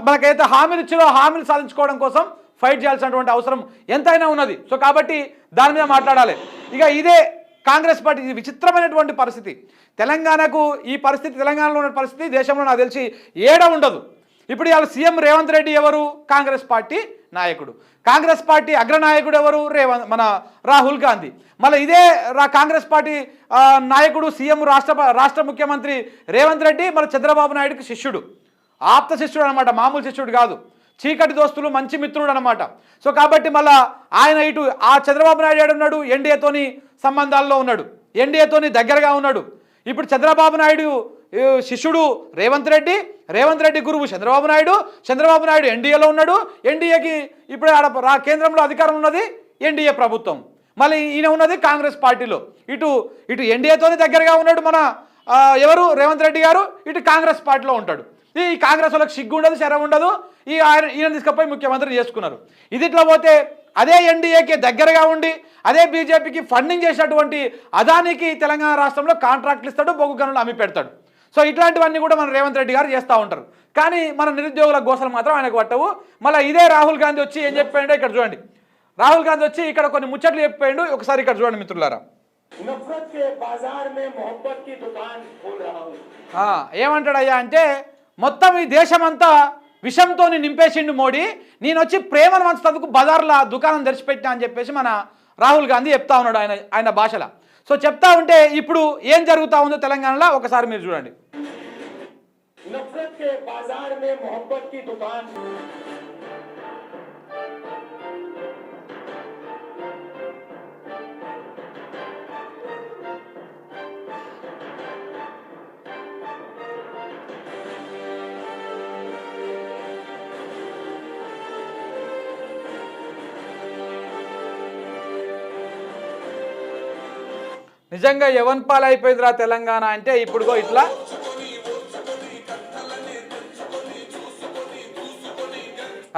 Speaker 1: మనకైతే హామీలు ఇచ్చారో హామీలు సాధించుకోవడం కోసం ఫైట్ చేయాల్సినటువంటి అవసరం ఎంతైనా ఉన్నది. సో కాబట్టి దాని మీద మాట్లాడాలి. ఇక ఇదే కాంగ్రెస్ పార్టీ ఇది విచిత్రమైనటువంటి పరిస్థితి. తెలంగాణకు ఈ పరిస్థితి, తెలంగాణలో ఉన్న పరిస్థితి దేశంలో నాకు తెలిసి ఏడ ఉండదు. ఇప్పుడు ఇవాళ సీఎం రేవంత్ రెడ్డి ఎవరు? కాంగ్రెస్ పార్టీ నాయకుడు. కాంగ్రెస్ పార్టీ అగ్రనాయకుడు ఎవరు? మన రాహుల్ గాంధీ. మళ్ళీ ఇదే కాంగ్రెస్ పార్టీ నాయకుడు సీఎం రాష్ట్ర ముఖ్యమంత్రి రేవంత్ రెడ్డి మన చంద్రబాబు నాయుడుకి శిష్యుడు, ఆప్త శిష్యుడు అనమాట, మామూలు శిష్యుడు కాదు, చీకటి దోస్తులు మంచి మిత్రుడు అనమాట. సో కాబట్టి మళ్ళా ఆయన ఇటు ఆ చంద్రబాబు నాయుడు ఏడున్నాడు, ఎన్డీఏతోని సంబంధాల్లో ఉన్నాడు, ఎన్డీఏతోని దగ్గరగా ఉన్నాడు. ఇప్పుడు చంద్రబాబు నాయుడు శిష్యుడు రేవంత్ రెడ్డి, రేవంత్ రెడ్డి గురువు చంద్రబాబు నాయుడు, చంద్రబాబు నాయుడు ఎన్డీఏలో ఉన్నాడు. ఎన్డీఏకి ఇప్పుడు కేంద్రంలో అధికారం ఉన్నది ఎన్డీఏ ప్రభుత్వం. మళ్ళీ ఈయన ఉన్నది కాంగ్రెస్ పార్టీలో. ఇటు ఎన్డీఏతోని దగ్గరగా ఉన్నాడు మన ఎవరు రేవంత్ రెడ్డి గారు, ఇటు కాంగ్రెస్ పార్టీలో ఉంటాడు. ఈ కాంగ్రెస్ వాళ్ళకి సిగ్గు ఉండదు, శరం ఉండదు. ఈయన తీసుకుపోయి ముఖ్యమంత్రి చేసుకున్నారు. ఇది ఇట్లా పోతే అదే ఎన్డీఏకి దగ్గరగా ఉండి అదే బీజేపీకి ఫండింగ్ చేసినటువంటి అదానికి తెలంగాణ రాష్ట్రంలో కాంట్రాక్ట్లు ఇస్తాడు, బొగ్గు గనులు అమ్మి పెడతాడు. సో ఇట్లాంటివన్నీ కూడా మన రేవంత్ రెడ్డి గారు చేస్తూ ఉంటారు. కానీ మన నిరుద్యోగుల గోసలు మాత్రం ఆయనకు పట్టవు. మళ్ళీ ఇదే రాహుల్ గాంధీ వచ్చి ఏం చెప్పాడంటే ఇక్కడ చూడండి. రాహుల్ గాంధీ వచ్చి ఇక్కడ కొన్ని ముచ్చట్లు చెప్పాడు. ఒకసారి ఇక్కడ చూడండి మిత్రులారా. ఏమంటాడయ్యా అంటే మొత్తం ఈ దేశమంతా విషంతో నింపేసిండు మోడీ, నేను వచ్చి ప్రేమను మంచుతందుకు బజార్లో దుకాణం తెరిచిపెట్టినా అని చెప్పేసి మన రాహుల్ గాంధీ చెప్తా ఉన్నాడు ఆయన భాషలో. సో చెప్తా ఉంటే ఇప్పుడు ఏం జరుగుతూ ఉందో తెలంగాణలో ఒకసారి మీరు చూడండి. నిజంగా ఎవన్ పాలైపోయిందిరా తెలంగాణ అంటే ఇప్పుడుగో ఇట్లా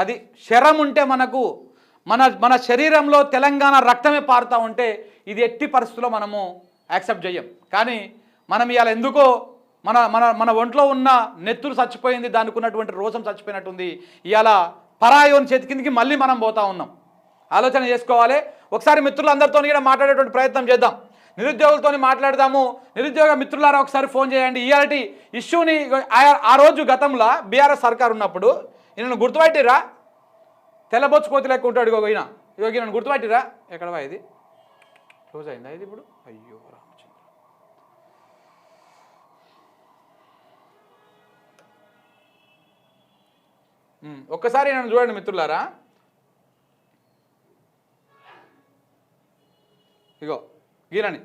Speaker 1: అది శరం ఉంటే మనకు మన శరీరంలో తెలంగాణ రక్తమే పారుతూ ఉంటే ఇది ఎట్టి పరిస్థితుల్లో మనము యాక్సెప్ట్ చేయం. కానీ మనం ఇవాళ ఎందుకో మన మన మన ఒంట్లో ఉన్న నెత్తులు చచ్చిపోయింది, దానికి ఉన్నటువంటి రోషం చచ్చిపోయినట్టుంది. ఇవాళ పరాయోని చేతి కిందికి మళ్ళీ మనం పోతా ఉన్నాం. ఆలోచన చేసుకోవాలి. ఒకసారి మిత్రులందరితో కూడా మాట్లాడేటువంటి ప్రయత్నం చేద్దాం. నిరుద్యోగులతో మాట్లాడదాము. నిరుద్యోగ మిత్రులారా ఒకసారి ఫోన్ చేయండి. ఇయాలటి ఇష్యూని ఆ రోజు గతంలో బీఆర్ఎస్ సర్కార్ ఉన్నప్పుడు ఈయనను గుర్తుపట్టిరా, తెల్లబొచ్చుకోతి లెక్క ఉంటాడు ఈయన. ఈయనను గుర్తుపట్టిరా. ఎక్కడవా ఇది క్లోజ్ అయిందా ఇది ఇప్పుడు? అయ్యో రామచంద్ర. ఒక్కసారి నన్ను చూడండి మిత్రులారా. ఇగో గీరని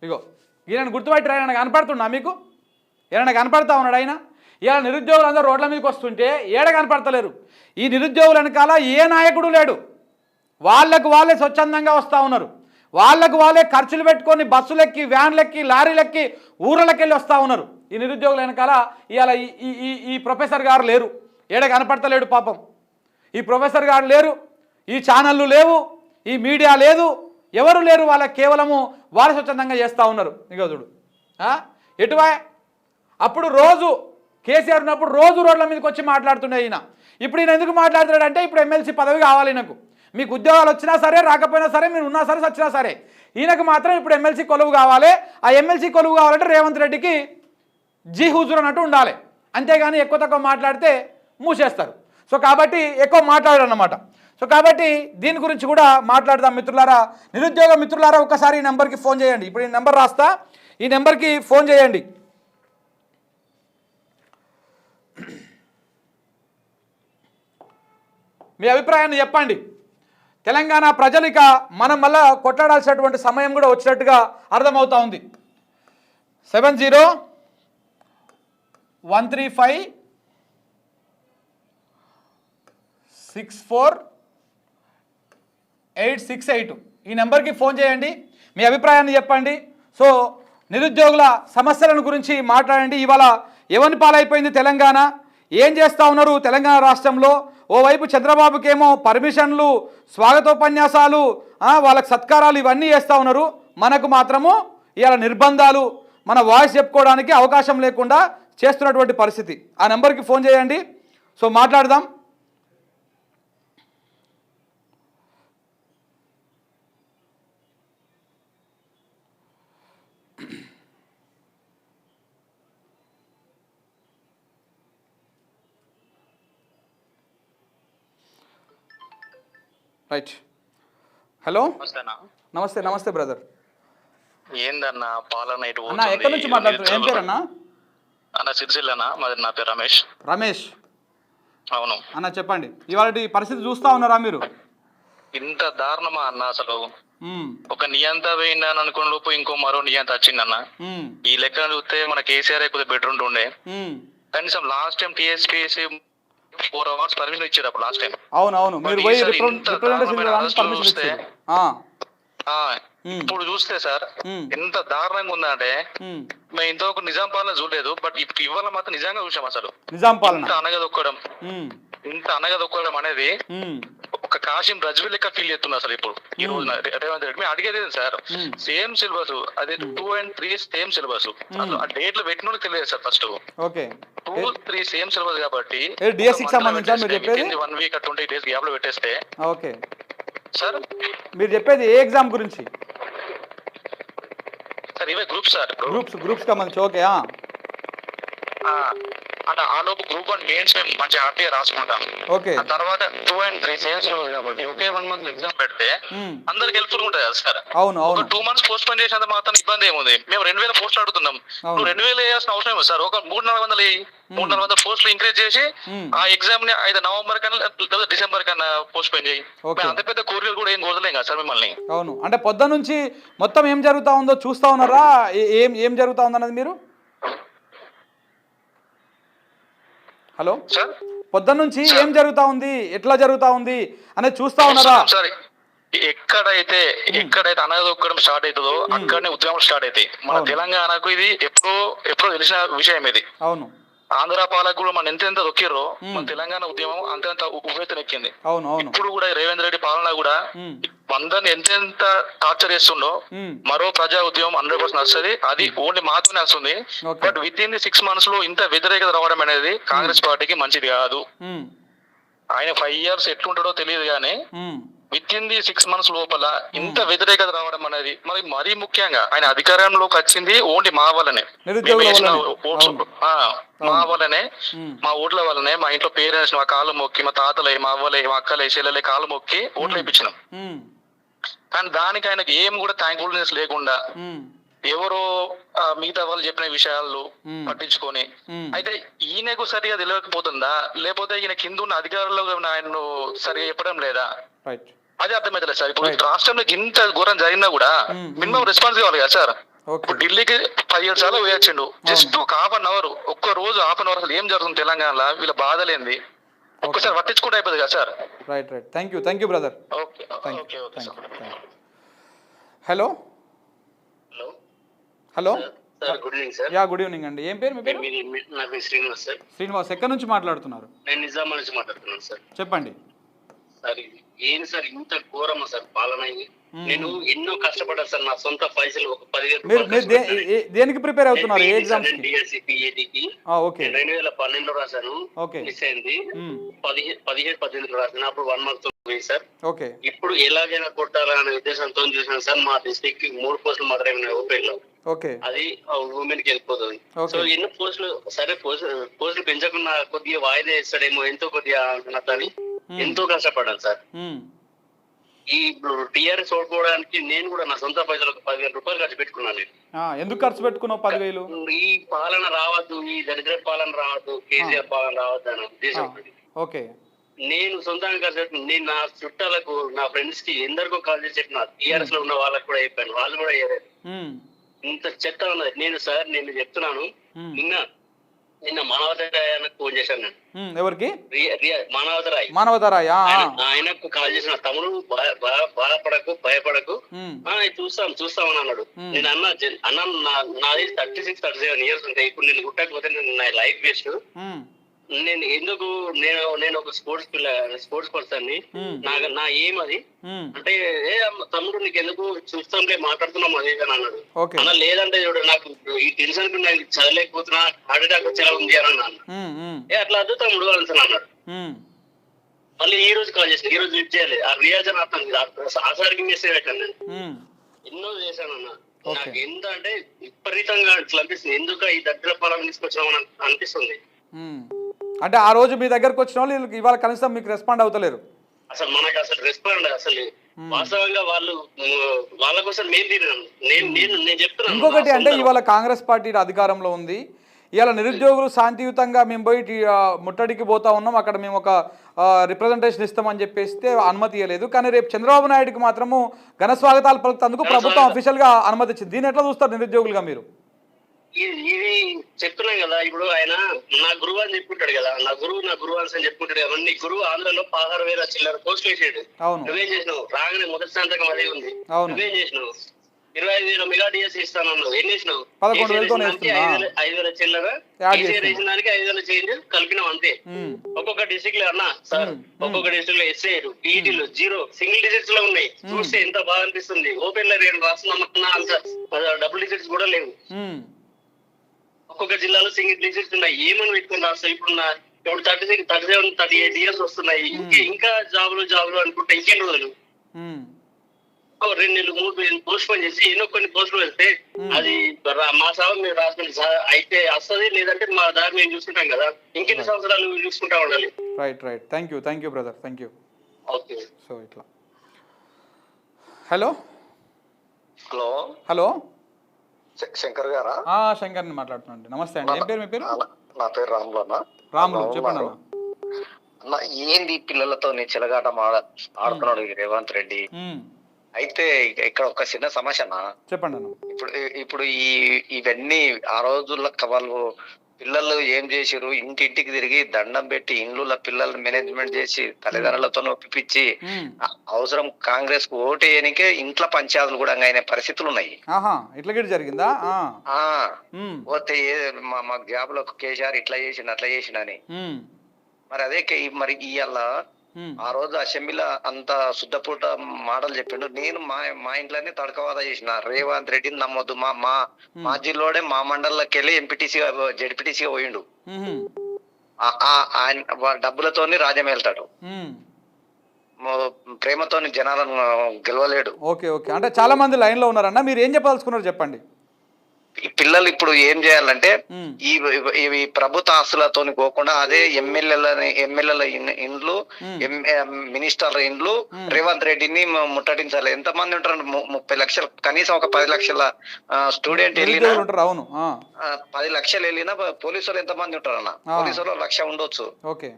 Speaker 1: ఇగో ఈయనను గుర్తుపట్టిరా. ఆయన కనపడుతున్నా మీకు? ఏమైనా కనపడతా ఉన్నాడు ఆయన? ఇలా నిరుద్యోగులు అందరూ రోడ్ల మీదకి వస్తుంటే ఏడ కనపడతలేరు. ఈ నిరుద్యోగుల వెనకాల ఏ నాయకుడు లేడు. వాళ్ళకు వాళ్ళే స్వచ్ఛందంగా వస్తూ ఉన్నారు. వాళ్ళకు వాళ్ళే ఖర్చులు పెట్టుకొని బస్సులెక్కి, వ్యాన్లెక్కి, లారీలెక్కి, ఊర్లకి వెళ్ళి వస్తూ ఉన్నారు. ఈ నిరుద్యోగుల వెనకాల ఇవాళ ఈ ప్రొఫెసర్ గారు లేరు. ఏడ కనపడతలేడు పాపం. ఈ ప్రొఫెసర్ గారు లేరు, ఈ ఛానళ్ళు లేవు, ఈ మీడియా లేదు, ఎవరు లేరు. వాళ్ళకి కేవలము వాళ్ళు స్వచ్ఛందంగా చేస్తూ ఉన్నారు. ఇక చూడు ఎటువా. అప్పుడు రోజు కేసీఆర్ ఉన్నప్పుడు రోజు రోడ్ల మీదకి వచ్చి మాట్లాడుతుండే ఈయన. ఇప్పుడు ఈయన ఎందుకు మాట్లాడుతున్నాడంటే ఇప్పుడు ఎమ్మెల్సీ పదవి కావాలి ఈయనకు. మీకు ఉద్యోగాలు వచ్చినా సరే రాకపోయినా సరే, మీరు ఉన్నా సరే వచ్చినా సరే, ఈయనకు మాత్రం ఇప్పుడు ఎమ్మెల్సీ కొలువు కావాలి. ఆ ఎమ్మెల్సీ కొలువు కావాలంటే రేవంత్ రెడ్డికి జీ హుజూర్ అన్నట్టు ఉండాలి. అంతేగాని ఎక్కువ తక్కువ మాట్లాడితే మూసేస్తారు. సో కాబట్టి ఎక్కువ మాట్లాడారు అన్నమాట. సో కాబట్టి దీని గురించి కూడా మాట్లాడదాం మిత్రులారా. నిరుద్యోగ మిత్రులారా ఒకసారి ఈ నెంబర్కి ఫోన్ చేయండి. ఇప్పుడు ఈ నెంబర్ రాస్తా, ఈ నెంబర్కి ఫోన్ చేయండి. మీ అభిప్రాయాన్ని చెప్పండి. తెలంగాణ ప్రజలు ఇక మనం మళ్ళా కొట్లాడాల్సినటువంటి సమయం కూడా వచ్చినట్టుగా అర్థమవుతా ఉంది. 70-135-64-868 ఈ నెంబర్కి ఫోన్ చేయండి. మీ అభిప్రాయాన్ని చెప్పండి. సో నిరుద్యోగుల సమస్యలను గురించి మాట్లాడండి. ఇవాళ ఎవని పాలైపోయింది తెలంగాణ, ఏం చేస్తూ ఉన్నారు తెలంగాణ రాష్ట్రంలో? ఓవైపు చంద్రబాబుకేమో పర్మిషన్లు, స్వాగతోపన్యాసాలు, వాళ్ళకి సత్కారాలు ఇవన్నీ చేస్తూ ఉన్నారు. మనకు మాత్రము ఇవాళ నిర్బంధాలు, మన వాయిస్ చెప్పుకోవడానికి అవకాశం లేకుండా చేస్తున్నటువంటి పరిస్థితి. ఆ నెంబర్కి ఫోన్ చేయండి. సో మాట్లాడదాం. రైట్. హలో, నమస్తే. నమస్తే బ్రదర్.
Speaker 3: ఏందన్నా పాలన ఇటు
Speaker 1: అన్న, ఎక్కడి నుంచి మాట్లాడుతున్నారు? ఏం పేరు అన్న?
Speaker 3: అన్న సిరిసిల్లనా, మరి నా పేరు రమేష్.
Speaker 1: రమేష్,
Speaker 3: అవును
Speaker 1: అన్న చెప్పండి. ఇవాళ పరిస్థితి చూస్తా ఉన్నారా మీరు?
Speaker 3: ఇంత దారుణమా అన్న అసలు? ఒక నియంత వేయండి అని అనుకున్న లోపు ఇంకో మరో నియంత వచ్చిందన్న. ఈ లెక్కను చూస్తే మన కేసీఆర్ కొద్దిగా బెటర్ ఉంటుండే. కనీసం last time TSPSC 4 hours permission ఇచ్చారు అప్పుడు లాస్ట్ టైం.
Speaker 1: అవునవును,
Speaker 3: ఇప్పుడు చూస్తే సార్ ఎంత దారుణంగా ఉందంటే మేము ఇంతవరకు నిజాం పాలన చూడలేదు. బట్ ఇవాళ మాత్రం నిజంగా చూసాం. అసలు నిజాం పాలన అనగదొక్కడం, ఇంత అనగదొక్కడం అనేది ఒక కాశీం రజ్వి లెక్క ఫీల్ చేస్తున్నా అసలు ఇప్పుడు ఈ రోజున రేవంత్ రెడ్డి. మేము అడిగేది సార్, సేమ్ సిలబస్ అదే 2 and 3 సేమ్ సిలబస్, అసలు ఆ డేట్లు పెట్టిన తెలియదు సార్. ఫస్ట్ 2, 3 సేమ్ సిలబస్ కాబట్టి
Speaker 1: డిఎస్సికి సంబంధించి మీరు చెప్పేది
Speaker 3: 1 week 20 days గ్యాప్ లో పెట్టేస్తే.
Speaker 1: ఓకే
Speaker 3: సార్
Speaker 1: మీరు చెప్పేది ఏ ఎగ్జామ్ గురించి
Speaker 3: సార్? ఇవే గ్రూప్స్ సార్,
Speaker 1: గ్రూప్స్ సంబంధించి. ఓకే
Speaker 3: అంటే ఆ లోపు గ్రూప్ 1 మెయిన్స్ మంచి హ్యాపీగా రాసుకుంటాం.
Speaker 1: ఓకే
Speaker 3: ఆ తర్వాత 2 and 3 సేమ్స్ కాబట్టి ఒకే 1 month ఎగ్జామ్ పెడితే అందరికి హెల్ప్ఫుల్ ఉంటుంది కదా సార్.
Speaker 1: అవును అవును.
Speaker 3: 2 months పోస్ట్ పోన్ చేసినంత మాత్రం ఇబ్బంది ఏముంది? మేము 2000 పోస్టులు అడుగుతున్నాం, నువ్వు 2000 వేయాల్సిన అవసరం ఏమో సార్. ఒక 300-400 పోస్టులు ఇంక్రీజ్ చేసి ఆ ఎగ్జామ్ ని అయితే నవంబర్ కన్నా లేదా డిసెంబర్ కన్నా పోస్ట్ పోన్ చేయి. అంత పెద్ద కోరికలు కూడా ఏం కోరలేం కదా సార్ మిమ్మల్ని.
Speaker 1: అవును, అంటే పొద్దు నుంచి మొత్తం ఏం జరుగుతా ఉందో చూస్తా ఉన్నారా? ఏం జరుగుతా ఉందన్నది మీరు హలో
Speaker 3: సార్
Speaker 1: పొద్దున్న నుంచి ఏం జరుగుతా ఉంది, ఎట్లా జరుగుతా ఉంది అనేది చూస్తా ఉన్నారా?
Speaker 3: సార్ ఎక్కడైతే అనగదొక్కడం స్టార్ట్ అవుతుందో అక్కడనే ఉద్యమం స్టార్ట్ అవుతాయి. మన తెలంగాణకు ఇది ఎప్పుడో తెలిసిన విషయం ఇది.
Speaker 1: అవును,
Speaker 3: ఆంధ్ర పాలకు కూడా మన ఎంత దొక్కిర్రో మన తెలంగాణ ఉద్యమం అంత ఉవ్వెత్తునెక్కింది.
Speaker 1: అవును అవును.
Speaker 3: ఇప్పుడు కూడా రేవంత్ రెడ్డి పాలన కూడా అందరిని ఎంత టార్చర్ చేస్తుండో మరో ప్రజా ఉద్యమం 100% వస్తుంది. అది ఓన్లీ మాత్రమే వస్తుంది. But with in the 6 months లో ఇంత వ్యతిరేకత రావడం అనేది కాంగ్రెస్ పార్టీకి మంచిది కాదు. ఆయన 5 years ఎట్లుంటాడో తెలియదు కానీ విత్ ఇన్ ది 6 months లోపల ఇంత వ్యతిరేకత రావడం అనేది మరీ ముఖ్యంగా ఆయన అధికారంలోకి వచ్చింది ఓన్లీ మా వల్లనే, మా వల్లనే, మా ఓట్ల వల్లనే. మా ఇంట్లో పేరెంట్స్ మా కాళ్ళు మొక్కి, మా తాతలే, మా అవ్వలే, మా అక్కలే, చెల్లెలే కాళ్ళు మొక్కి ఓట్లు వేయించినాం. కానీ దానికి ఆయనకి ఏం కూడా థ్యాంక్ఫుల్నెస్ లేకుండా ఎవరో మిగతా వాళ్ళు చెప్పిన విషయాలు పట్టించుకొని, అయితే ఈయనకు సరిగా తెలియకపోతుందా లేకపోతే ఈయన కింద ఉన్న అధికారుల్లో ఆయన సరిగా చెప్పడం లేదా అది అర్థమైతలేదు సార్. ఇప్పుడు రాష్ట్రంలో ఇంత ఘోరం జరిగినా కూడా మినిమం రెస్పాన్స్ కావాలి కదా సార్. ఇప్పుడు ఢిల్లీకి 17 సార్లు వేయొచ్చిండు, జస్ట్ ఒక 1/2 hour, ఒక్క రోజు 1/2 hour అసలు ఏం జరుగుతుంది తెలంగాణలో, వీళ్ళ బాధలేంది ఒక్కసారి పట్టించుకుంటే అయిపోతుంది కదా sir.
Speaker 1: Right thank you brother. Hello
Speaker 4: good evening sir.
Speaker 1: Good evening అండి. ఏం పేరు మీ పేరు?
Speaker 4: నా పేరు శ్రీనివాస్ సార్.
Speaker 1: శ్రీనివాస్, ఎక్కడి నుంచి మాట్లాడుతున్నారు?
Speaker 4: నేను నిజామాబాద్ నుంచి మాట్లాడుతున్నాను సార్.
Speaker 1: చెప్పండి
Speaker 4: సార్. ఏంటి సార్ ఇంత ఘోరమా సార్ పాలన? నేను ఎన్నో కష్టపడ్డాను సార్, నా సొంత పైసలు ఒక 10,000
Speaker 1: దేనికి ప్రిపేర్ అవుతున్నారు? ఏ ఎగ్జామ్స్?
Speaker 4: డిఎస్సి పిఏటికి 2012లో రాశాను, మిస్ అయింది. 17-18 రాశాను, అప్పుడు 1 month పోయింది సార్. ఇప్పుడు ఎలాగైనా కొట్టాలనే ఉద్దేశంతో చూసాను సార్. మా డిస్ట్రిక్ట్ కి 3 పోస్టులు మాత్రమే ఓపెన్ లో, అది ఉమెన్ కి వెళ్ళిపోతుంది. సో ఎన్నో పోస్టులు సరే, పోస్టులు పెంచకుండా కొద్దిగా వాయిదా ఇస్తాడేమో ఎంతో కొద్దిగా అని ఎంతో కష్టపడ్డాను సార్. ఈ ఇప్పుడు టీఆర్ఎస్ ఓడిపోవడానికి నేను కూడా నా సొంత పైసలు 10,000 రూపాయలు ఖర్చు పెట్టుకున్నాను.
Speaker 1: ఎందుకు ఖర్చు పెట్టుకున్నావు 10,000?
Speaker 4: ఈ పాలన రావద్దు, ఈ దరిద్ర పాలన రావద్దు, కేసీఆర్ పాలన రావద్దు అనే ఉద్దేశం. నేను సొంతంగా ఖర్చు పెట్టుకున్నాను. నేను నా చుట్టాలకు, నా ఫ్రెండ్స్ కి ఎందరికో కాల్ చేసి చెప్పిన, టీఆర్ఎస్ లో ఉన్న వాళ్ళకి కూడా చెప్పాను, వాళ్ళు కూడా అయ్యారు. ఇంత చెత్త ఉన్నది. నేను చెప్తున్నాను, నిన్న మానవతరాయకు ఫోన్ చేశాను నేను.
Speaker 1: ఎవరికి?
Speaker 4: మానవతరాయ్ ఆయనకు కాల్ చేసిన, తమ్ముడు బాధపడకు, భయపడకు, చూస్తాం అని అన్నాడు. నేను అన్న నాది 36-37 years ఉంటాయి. ఇప్పుడు నేను గుట్టకపోతే నా లైఫ్ వేస్ట్. నేను ఎందుకు, నేను ఒక స్పోర్ట్స్ పర్సన్ ని, నా ఏం అది అంటే, తమ్ముడు నీకు ఎందుకు చూస్తాంలే మాట్లాడుతున్నాం అది అని అన్నాడు. అన్న లేదంటే చూడు, నాకు ఈ టెన్షన్ కు నేను చదవలేకపోతున్నా, హార్ట్ అటాక్ వచ్చేలా ఉంది అని అన్నాను. అట్లా వద్దు తమ్ముడు అని అన్నాడు. మళ్ళీ ఈ రోజు కాల్ చేసిన, ఈ రోజు లిఫ్ట్ చేయాలి. ఆ రియాజన్ ఆసారికి మెసేజ్ పెట్టాను. నేను ఎన్నో చేశాను అన్న. నాకు ఎంత అంటే విపరీతంగా ఇట్లా అనిపిస్తుంది, ఎందుకు ఈ దగ్గర పాలన తీసుకొచ్చినామని అనిపిస్తుంది.
Speaker 1: అంటే ఆ రోజు మీ దగ్గరకు వచ్చిన వాళ్ళు ఇవాళ కనీసం మీకు రెస్పాండ్ అవుతలేరు.
Speaker 4: అసలు మనకు అసలు రెస్పాండ్ అసలు వాస్తవంగా వాళ్ళ కోసం మేము నేను చెప్తున్నాను.
Speaker 1: ఇంకొకటి అంటే ఇవాళ కాంగ్రెస్ పార్టీ అధికారంలో ఉంది. ఇవాళ నిరుద్యోగులు శాంతియుతంగా మేము పోయి ముట్టడికి పోతా ఉన్నాం, అక్కడ మేము ఒక రిప్రజెంటేషన్ ఇస్తామని చెప్పేస్తే అనుమతి ఇవ్వలేదు. కానీ రేపు చంద్రబాబు నాయుడుకి మాత్రము ఘన స్వాగతాలు పలుకుతందుకు ప్రభుత్వం అఫీషియల్ గా అనుమతి ఇచ్చింది. దీన్ని ఎట్లా చూస్తారు నిరుద్యోగులుగా మీరు?
Speaker 4: ఇది చెప్తున్నాం కదా, ఇప్పుడు ఆయన నా గురువు అని చెప్పుకుంటాడు కదా, నా గురువు అని చెప్పుకుంటాడు కదా. నీ గురువు ఆంధ్రలో 16,000 చిల్లర పోస్టులు వేసాడు. నువ్వేం చేసినావు? రాగానే మొదటి సంతకం అదే ఉంది, నువ్వేం చేసినావు? 25,000 మెగా డిఎస్ ఇస్తాను. ఎన్ని వేసినావు?
Speaker 1: 11,000
Speaker 4: 5,000 చిల్లర, కేసీఆర్ వేసిన దానికి 5,000 చేంజ్ కలిపినాం అంతే. ఒక్కొక్క డిస్ట్రిక్ట్ లో అన్నా సార్, ఒక్కొక్క డిస్ట్రిక్ట్ లో ఎస్ఐలు, పీఈటీలు 0 సింగిల్ డిజిట్స్ లో ఉన్నాయి. చూస్తే ఎంత బాగా అనిపిస్తుంది. ఓపెన్ లో రేటు రాస్తున్నామన్నా అంత డబుల్ డిజిట్స్ కూడా లేవు. ఒక్కొక్క జిల్లాలో సింగిల్ డిజిట్స్ ఉన్నాయి. ఏమని పెట్టుకుని రాస్తాం? ఇప్పుడు 36, 37, 38 ఇయర్స్ వస్తున్నాయి. ఇంకా జాబులు అనుకుంటే ఇంకెన్ని రోజులు? 2 నెలలు 3 నెలలు పోస్ట్ పోన్ చేసి ఎన్నో కొన్ని పోస్టులు వెళ్తే అది మా సేవ మీరు రాసుకుంటే సార్ అయితే వస్తుంది, లేదంటే మా దారి మేము చూసుకుంటాం కదా. ఇంకెన్ని సంవత్సరాలు చూసుకుంటా ఉండాలి.
Speaker 1: Right. Thank you brother, thank you.
Speaker 4: Okay.
Speaker 1: So ఇట్లా హలో
Speaker 5: శంకర్ గారా?
Speaker 1: శంకర్ని మాట్లాడుతున్నాండి. నమస్తే అండి. ఏం పేరు మీ పేరు?
Speaker 5: నా పేరు రాములు అన్న.
Speaker 1: రాములు చెప్పండి
Speaker 5: అన్న. ఏంది పిల్లలతో చెలగాట ఆడుతున్నాడు రేవంత్ రెడ్డి. అయితే ఇక్కడ ఒక చిన్న సమస్య అన్న.
Speaker 1: చెప్పండి అన్న.
Speaker 5: ఇప్పుడు ఇవన్నీ ఆ రోజుల్లో వాళ్ళు పిల్లలు ఏం చేసిరు? ఇంటింటికి తిరిగి దండం పెట్టి ఇండ్ల పిల్లలు మేనేజ్మెంట్ చేసి తల్లిదండ్రులతో ఒప్పించి అవసరం కాంగ్రెస్ కు ఓటు వేయనికే ఇంట్లో పంచాయతీలు కూడా అయిన పరిస్థితులు ఉన్నాయి.
Speaker 1: ఇట్లా జరిగిందా?
Speaker 5: పోతే మా జాబ్ లో కేసీఆర్ ఇట్లా చేసిండని మరి అదే మరి ఇవాళ ఆ రోజు అసెంబ్లీలో అంత శుద్ధపూట మాటలు చెప్పిండు. నేను మా ఇంట్లోనే తడకవాద చేసిన. రేవంత్ రెడ్డిని నమ్మొద్దు. మా జిల్లాడే మా మండలంలోకి వెళ్ళి ఎంపీటీసీ జెడ్పీటీసీగా పోయిండు. ఆయన డబ్బులతోని రాజ్యం వెళ్తాడు, ప్రేమతోని జనాలను గెలవలేడు.
Speaker 1: ఓకే. అంటే చాలా మంది లైన్ లో ఉన్నారన్న, మీరు ఏం చెప్పదలుచుకున్నారు చెప్పండి.
Speaker 5: ఈ పిల్లలు ఇప్పుడు ఏం చేయాలంటే ఈ ప్రభుత్వ ఆస్తులతో పోకుండా అదే ఎమ్మెల్యేల ఇండ్లు, మినిస్టర్ల ఇండ్లు రేవంత్ రెడ్డిని ముట్టడించాలి. ఎంత మంది ఉంటారు? 30 లక్షలు, కనీసం ఒక 10 లక్షల స్టూడెంట్ వెళ్ళినా, 10 లక్షలు వెళ్ళినా పోలీసులు ఎంత మంది ఉంటారన్న? పోలీసులు 1,00,000 ఉండొచ్చు.
Speaker 1: ఓకే.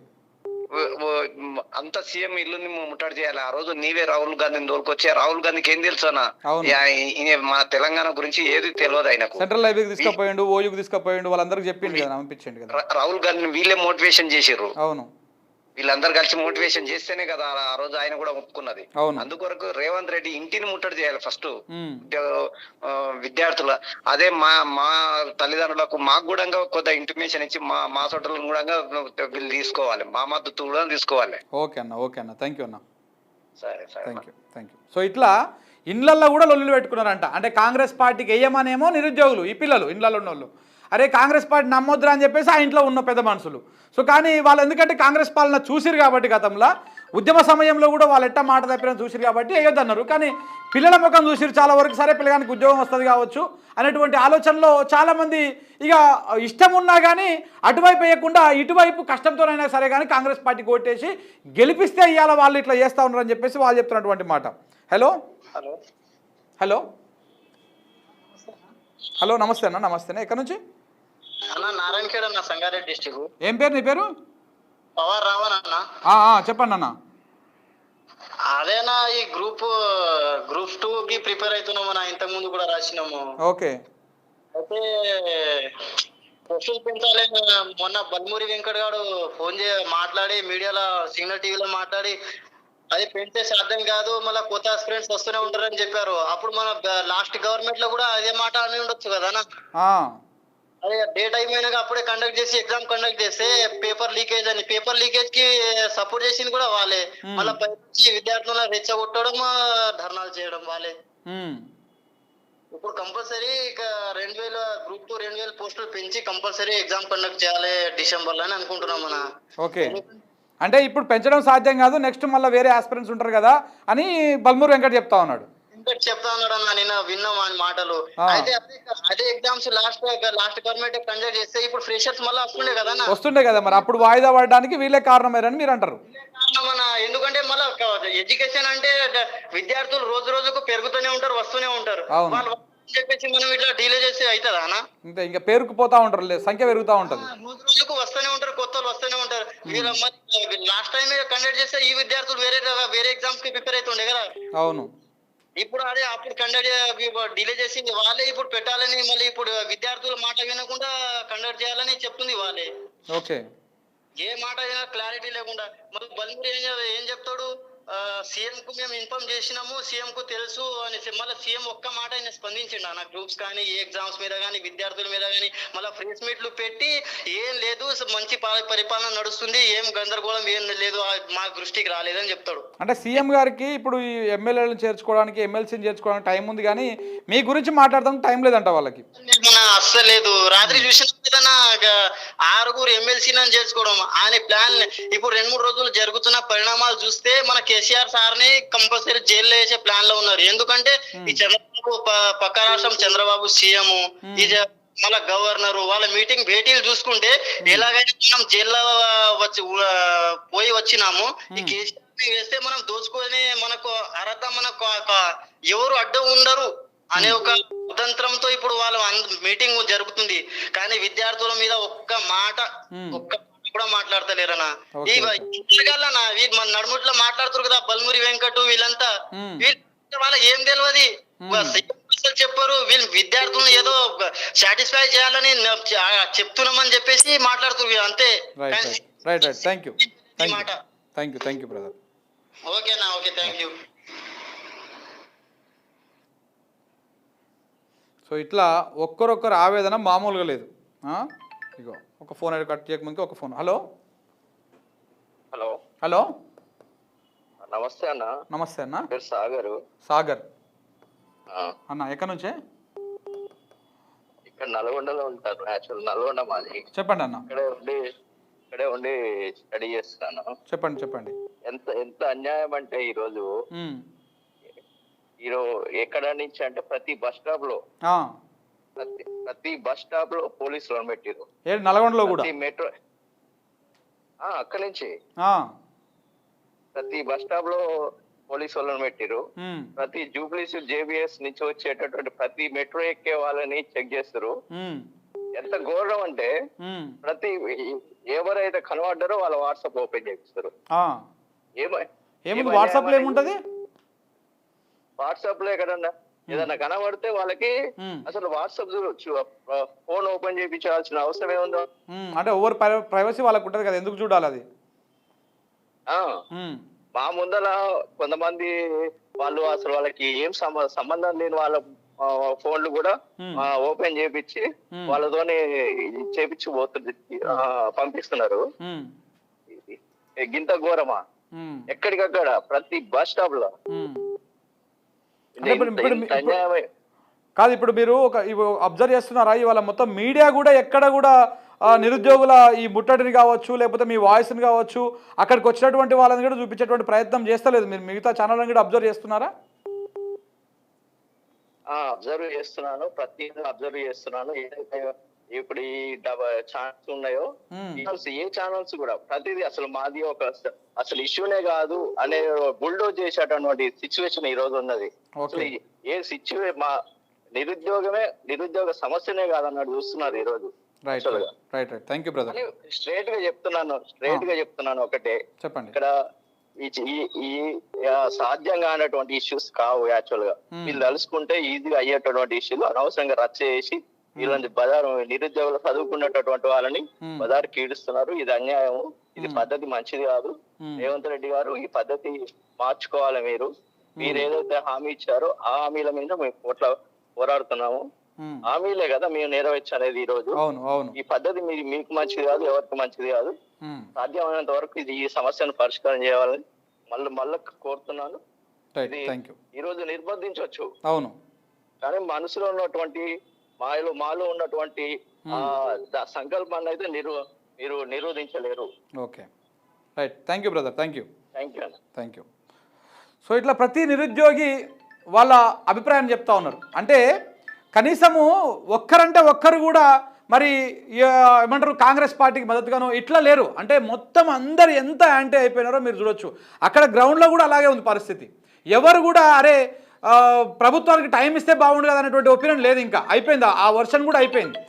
Speaker 5: అంత సీఎం ఇల్లుని ముట్టడి చేయాలి. ఆ రోజు నీవే రాహుల్ గాంధీని తోలుకొచ్చి, రాహుల్ గాంధీకి ఏం తెలుసు అన్న? మన తెలంగాణ గురించి ఏది తెలియదు ఆయనకు.
Speaker 1: సెంట్రల్ లైబ్రరీకి తీసుకుపోయిండు, ఓయూకి తీసుకుపోయిండు, వాళ్ళందరికి చెప్పిండు కదా, పంపించండి కదా.
Speaker 5: రాహుల్ గాంధీని వీళ్ళే మోటివేషన్ చేసిర్రు.
Speaker 1: అవును,
Speaker 5: వీళ్ళందరూ కలిసి మోటివేషన్ చేస్తేనే కదా ఆ రోజు ఆయన కూడా ఒప్పుకున్నది. అందుకొరకు రేవంత్ రెడ్డి ఇంటిని ముట్టడి చేయాలి ఫస్ట్. విద్యార్థుల అదే మా తల్లిదండ్రులకు మాకు కూడా కొద్దిగా ఇంటిమేషన్ ఇచ్చి మా సోటలను కూడా వీళ్ళు తీసుకోవాలి, మా మద్దతు కూడా తీసుకోవాలి.
Speaker 1: ఓకే అన్న, థ్యాంక్ యూ అన్న.
Speaker 5: సరే,
Speaker 1: థ్యాంక్ యూ. సో ఇట్లా ఇండ్లల్లో కూడా లొల్లులు పెట్టుకున్నారంట. అంటే కాంగ్రెస్ పార్టీకి వేయమనేమో నిరుద్యోగులు, ఈ పిల్లలు ఇండ్లలో ఉన్న వాళ్ళు, అరే కాంగ్రెస్ పార్టీ నమ్మొద్దురా అని చెప్పేసి ఆ ఇంట్లో ఉన్న పెద్ద మనుషులు. సో కానీ వాళ్ళు ఎందుకంటే కాంగ్రెస్ పాలన చూసిరు కాబట్టి, గతంలో ఉద్యమ సమయంలో కూడా వాళ్ళు ఎట్టా మాట తప్పిన చూసిరు కాబట్టి వేయొద్దన్నారు. కానీ పిల్లల ముఖం చూసిరు చాలా వరకు, సరే పిల్లగానికి ఉద్యోగం వస్తుంది కావచ్చు అనేటువంటి ఆలోచనలో చాలామంది ఇక ఇష్టం ఉన్నా కానీ అటువైపు వేయకుండా ఇటువైపు కష్టంతోనైనా సరే కానీ కాంగ్రెస్ పార్టీకి ఓటేసి గెలిపిస్తే ఇవాళ వాళ్ళు ఇట్లా చేస్తూ ఉన్నారని చెప్పేసి వాళ్ళు చెప్తున్నటువంటి మాట. హలో, నమస్తే అన్న. నమస్తేనే. ఎక్కడి నుంచి?
Speaker 4: నారాయణఖేడ్ అన్న, సంగారెడ్డి డిస్ట్రిక్ట్.
Speaker 1: ఏం పేరు నీ పేరు?
Speaker 4: పవర్ రావణ్ అన్న.
Speaker 1: చెప్పండి అన్న.
Speaker 4: అదేనా ఈ గ్రూప్ 2 కి ప్రిపేర్ అవుతున్నాము అన్న. ఇంతకు ముందు కూడా రాసినాము.
Speaker 1: ఓకే.
Speaker 4: అయితే క్వశ్చన్ పెంచాలి. మొన్న బల్మూరి వెంకట్ గారు ఫోన్ మాట్లాడి మీడియాలో, సిగ్నల్ టీవీలో మాట్లాడి అది పెంచే సాధ్యం కాదు, మళ్ళీ కొత్త స్టూడెంట్స్ వస్తూనే ఉంటారని చెప్పారు. అప్పుడు మన లాస్ట్ గవర్నమెంట్ లో కూడా అదే మాట అని ఉండొచ్చు కదా. అదే డే టైం అయినా అప్పుడే కండక్ట్ చేసి ఎగ్జామ్ కండక్ట్ చేస్తే పేపర్ లీకేజ్ కి సపోర్ట్ చేసింది కూడా వాళ్ళే. మళ్ళీ పైకి విద్యార్థులను రెచ్చగొట్టడం, ధర్నాలు చేయడం వాళ్ళే. ఇప్పుడు కంపల్సరీ ఇక 2000 గ్రూప్ 2 2000 పోస్టులు పెంచి కంపల్సరీ ఎగ్జామ్ కండక్ట్ చేయాలి డిసెంబర్ లో అని అనుకుంటున్నాం మన.
Speaker 1: ఓకే. అంటే ఇప్పుడు పెంచడం సాధ్యం కాదు, నెక్స్ట్ మళ్ళీ వేరే ఆస్పిరెంట్స్ ఉంటారు కదా అని బల్మూరి వెంకట్ చెప్తా ఉన్నాడు.
Speaker 4: అన్న, నేను విన్నాం ఆయన మాటలు. అయితే అదే ఎగ్జామ్స్ లాస్ట్ గవర్నమెంట్ కండక్ట్ చేస్తే ఇప్పుడు ఫ్రెషర్స్ మళ్ళీ వస్తుండే కదా. మరి అప్పుడు వాయిదా పడడానికి వీళ్ళే కారణమేరని మీరు అంటారు. ఎందుకంటే మళ్ళీ ఎడ్యుకేషన్ అంటే విద్యార్థులు రోజు రోజుకు పెరుగుతూనే ఉంటారు, వస్తూనే ఉంటారు. వాళ్ళు చెప్పేసి మనం ఇట్లా డీలే చేస్తే అవుతుందా అన్న?
Speaker 1: ఇంకా ఇంకా పేరుకుపోతా ఉంటారు, సంఖ్య పెరుగుతూ ఉంటుంది.
Speaker 4: రోజు రోజుకు వస్తూనే ఉంటారు, కొత్త వాళ్ళు వస్తూనే ఉంటారు. లాస్ట్ టైం కండక్ట్ చేస్తే ఈ విద్యార్థులు వేరే ఎగ్జామ్స్ కి ప్రిపేర్ అవుతుండే కదా.
Speaker 1: అవును.
Speaker 4: ఇప్పుడు అప్పుడు కండక్ట్ డిలే చేసింది వాళ్ళే. ఇప్పుడు పెట్టాలని మళ్ళీ ఇప్పుడు విద్యార్థుల మాట వినకుండా కండక్ట్ చేయాలని చెప్తుంది వాళ్ళే.
Speaker 1: ఓకే.
Speaker 4: ఏ మాట క్లారిటీ లేకుండా మరి బల్మూరి ఏం చెప్తాడు? సీఎం కు మేము ఇన్ఫార్మ్ చేసినాము, సీఎం కు తెలుసు అని మళ్ళీ సీఎం ఒక్క మాట ఆయన స్పందించిండు అన్న. గ్రూప్స్ కానీ ఏ ఎగ్జామ్స్ మీద కానీ విద్యార్థుల మీద కానీ మళ్ళీ ప్రెస్ మీట్లు పెట్టి ఏం లేదు మంచి పరిపాలన నడుస్తుంది, ఏం గందరగోళం ఏం లేదు, మా దృష్టికి రాలేదని చెప్తాడు.
Speaker 1: అంటే సీఎం గారికి ఇప్పుడు ఈ ఎమ్మెల్యేలను చేర్చుకోవడానికి ఎమ్మెల్సీని చేర్చుకోవడానికి టైం ఉంది, కానీ మీ గురించి మాట్లాడడానికి టైం లేదంట వాళ్ళకి.
Speaker 4: అస్సలు లేదు. రాత్రి చూసిన 6 ఎమ్మెల్సీలను చేర్చుకోవడం ఆయన ప్లాన్. ఇప్పుడు 2-3 రోజులు జరుగుతున్న పరిణామాలు చూస్తే మన కేసీఆర్ సార్ ని కంపల్సరీ జైల్లో వేసే ప్లాన్ లో ఉన్నారు. ఎందుకంటే ఈ చంద్రబాబు పక్క రాష్ట్రం చంద్రబాబు సీఎం, ఈ మళ్ళా గవర్నర్ వాళ్ళ మీటింగ్ భేటీలు చూసుకుంటే ఎలాగైనా మనం జైల్లో పోయి వచ్చినాము. ఈ కేసీఆర్ వేస్తే మనం దోచుకొని మనకు అర్హత మనకు ఎవరు అడ్డం ఉండరు అనే ఒక కుతంత్రంతో ఇప్పుడు వాళ్ళ మీటింగ్ జరుగుతుంది. కానీ విద్యార్థుల మీద ఒక్క మాట కూడా మాట్లాడతలేరన్నా. మన నడుముట్లో మాట్లాడుతారు కదా బల్మురి వెంకటు వీళ్ళంతా, వాళ్ళ ఏం తెలియదు అసలు చెప్పారు. వీళ్ళు విద్యార్థులను ఏదో సాటిస్ఫై చేయాలని చెప్తున్నామని చెప్పేసి మాట్లాడుతున్నారు అంతే. ఓకేనా? Okay, thank you.
Speaker 1: సో ఇట్లా ఒక్కరొక్కరు ఆవేదన మామూలుగా లేదు. ఇగో ఒక ఫోన్ అయితే కట్ చేయకముందుకు ఒక ఫోన్. హలో
Speaker 3: హలో
Speaker 1: హలో
Speaker 3: నమస్తే అన్న.
Speaker 1: నమస్తే అన్న.
Speaker 3: సాగర్
Speaker 1: అన్న ఎక్కడి నుంచే?
Speaker 3: ఇక్కడ నల్గొండలో ఉంటారు. యాక్చువల్ నల్గొండ మాది.
Speaker 1: చెప్పండి అన్న.
Speaker 3: ఇక్కడే ఉండి స్టడీ చేస్తాను.
Speaker 1: చెప్పండి.
Speaker 3: ఎంత అన్యాయం అంటే ఈరోజు ఎక్కడ నుంచి అంటే ప్రతి బస్ స్టాప్ లో పోలీసులు పెట్టారు.
Speaker 1: నల్గొండలో కూడా
Speaker 3: మెట్రో అక్కడి నుంచి ప్రతి బస్ స్టాప్ లో పోలీసు వాళ్ళని పెట్టారు. ప్రతి జూబ్లీస్ జేబీఎస్ నుంచి వచ్చేటటువంటి ప్రతి మెట్రో ఎక్కే వాళ్ళని చెక్ చేస్తారు. ఎంత ఘోరం అంటే ప్రతి ఎవరైతే కనబడ్డారో వాళ్ళ వాట్సాప్ ఓపెన్ చేస్తారు.
Speaker 1: వాట్సాప్ లో ఏముంటది?
Speaker 3: వాట్సాప్ లో ఎక్కడన్నా ఏదన్నా కనబడితే వాళ్ళకి అసలు వాట్సాప్ ఫోన్ ఓపెన్ చేయించాల్సిన అవసరం ఏముందో.
Speaker 1: అంటే ఓవర్ ప్రైవసీ వాళ్ళకు ఉంటది కదా, ఎందుకు చూడాలి అది?
Speaker 3: మా ముందర కొంతమంది వాళ్ళు అసలు వాళ్ళకి ఏం సంబంధం లేని వాళ్ళ ఫోన్లు కూడా ఓపెన్ చేపించి వాళ్ళతోనే చేపించి పోతుంది పంపిస్తున్నారు. గింత ఘోరమా? ఎక్కడికక్కడ ప్రతి బస్ స్టాప్ లో
Speaker 1: కాదు. ఇప్పుడు మీరు అబ్జర్వ్ చేస్తున్నారా ఇవాళ మొత్తం మీడియా కూడా ఎక్కడ కూడా నిరుద్యోగుల ఈ ముట్టడిని కావచ్చు, లేకపోతే మీ వాయిస్ని కావచ్చు, అక్కడికి వచ్చినటువంటి వాళ్ళని కూడా చూపించేటువంటి ప్రయత్నం చేస్తలేదు. మీరు మిగతా ఛానళ్ళని కూడా అబ్జర్వ్ చేస్తున్నారా?
Speaker 3: అబ్జర్వ్ చేస్తున్నాను, ప్రతి అబ్జర్వ్ చేస్తున్నాను. ఏదైతే ఇప్పుడు ఈ ఛానల్స్ ఉన్నాయో ఏ ఛానల్స్ కూడా ప్రతిదీ అసలు మాది ఒక అసలు ఇష్యూనే కాదు అనే బుల్డోజ్ చేసేటటువంటి సిచ్యువేషన్ ఈ రోజు ఉన్నది. ఏ మా నిరుద్యోగ సమస్యనే కాదన్నాడు చూస్తున్నారు ఈ రోజు. స్ట్రైట్ గా చెప్తున్నాను ఒకటే,
Speaker 1: చెప్పండి.
Speaker 3: ఇక్కడ ఈ సాధ్యం కానటువంటి ఇష్యూస్ కావు. యాక్చువల్ గా వీళ్ళు తలుసుకుంటే ఈజీగా అయ్యేటటువంటి ఇష్యూలు అనవసరంగా రచ్చ చేసి వీళ్ళని బజారు నిరుద్యోగులు చదువుకున్నటువంటి వాళ్ళని బజారు కీడుస్తున్నారు. ఇది అన్యాయం, ఇది పద్ధతి మంచిది కాదు. రేవంత్ రెడ్డి గారు ఈ పద్ధతి మార్చుకోవాలి. మీరు ఏదైతే హామీ ఇచ్చారో ఆ హామీల మీద మేము పోరాడుతున్నాము. హామీలే కదా మేము నెరవేర్చలేదు ఈ రోజు. ఈ పద్ధతి మీకు మంచిది కాదు, ఎవరికి మంచిది కాదు. సాధ్యమైనంత వరకు ఇది ఈ సమస్యను పరిష్కారం చేయాలని మళ్ళీ కోరుతున్నాను. ఈ రోజు నిర్బంధించవచ్చు, అవును, కానీ మనసులో ఉన్నటువంటి మాలో ఉన్నటువంటి సంకల్పాన్ని అయితే మీరు నిరోధించలేరు.
Speaker 1: Okay, right. Thank you brother. Thank you. So ఇట్లా ప్రతి నిరుద్యోగి వాళ్ళ అభిప్రాయం చెప్తా ఉన్నారు. అంటే కనీసము ఒక్కరంటే ఒక్కరు కూడా మరి ఏమంటారు కాంగ్రెస్ పార్టీకి మద్దతుగాను ఇట్లా లేరు. అంటే మొత్తం అందరు ఎంత యాంటీ అయిపోయినారో మీరు చూడొచ్చు. అక్కడ గ్రౌండ్లో కూడా అలాగే ఉంది పరిస్థితి. ఎవరు కూడా అరే ప్రభుత్వానికి టైం ఇస్తే బాగుండు కదా అనేటువంటి ఒపీనియన్ లేదు. ఇంకా అయిపోయింది, ఆ వర్షన్ కూడా అయిపోయింది.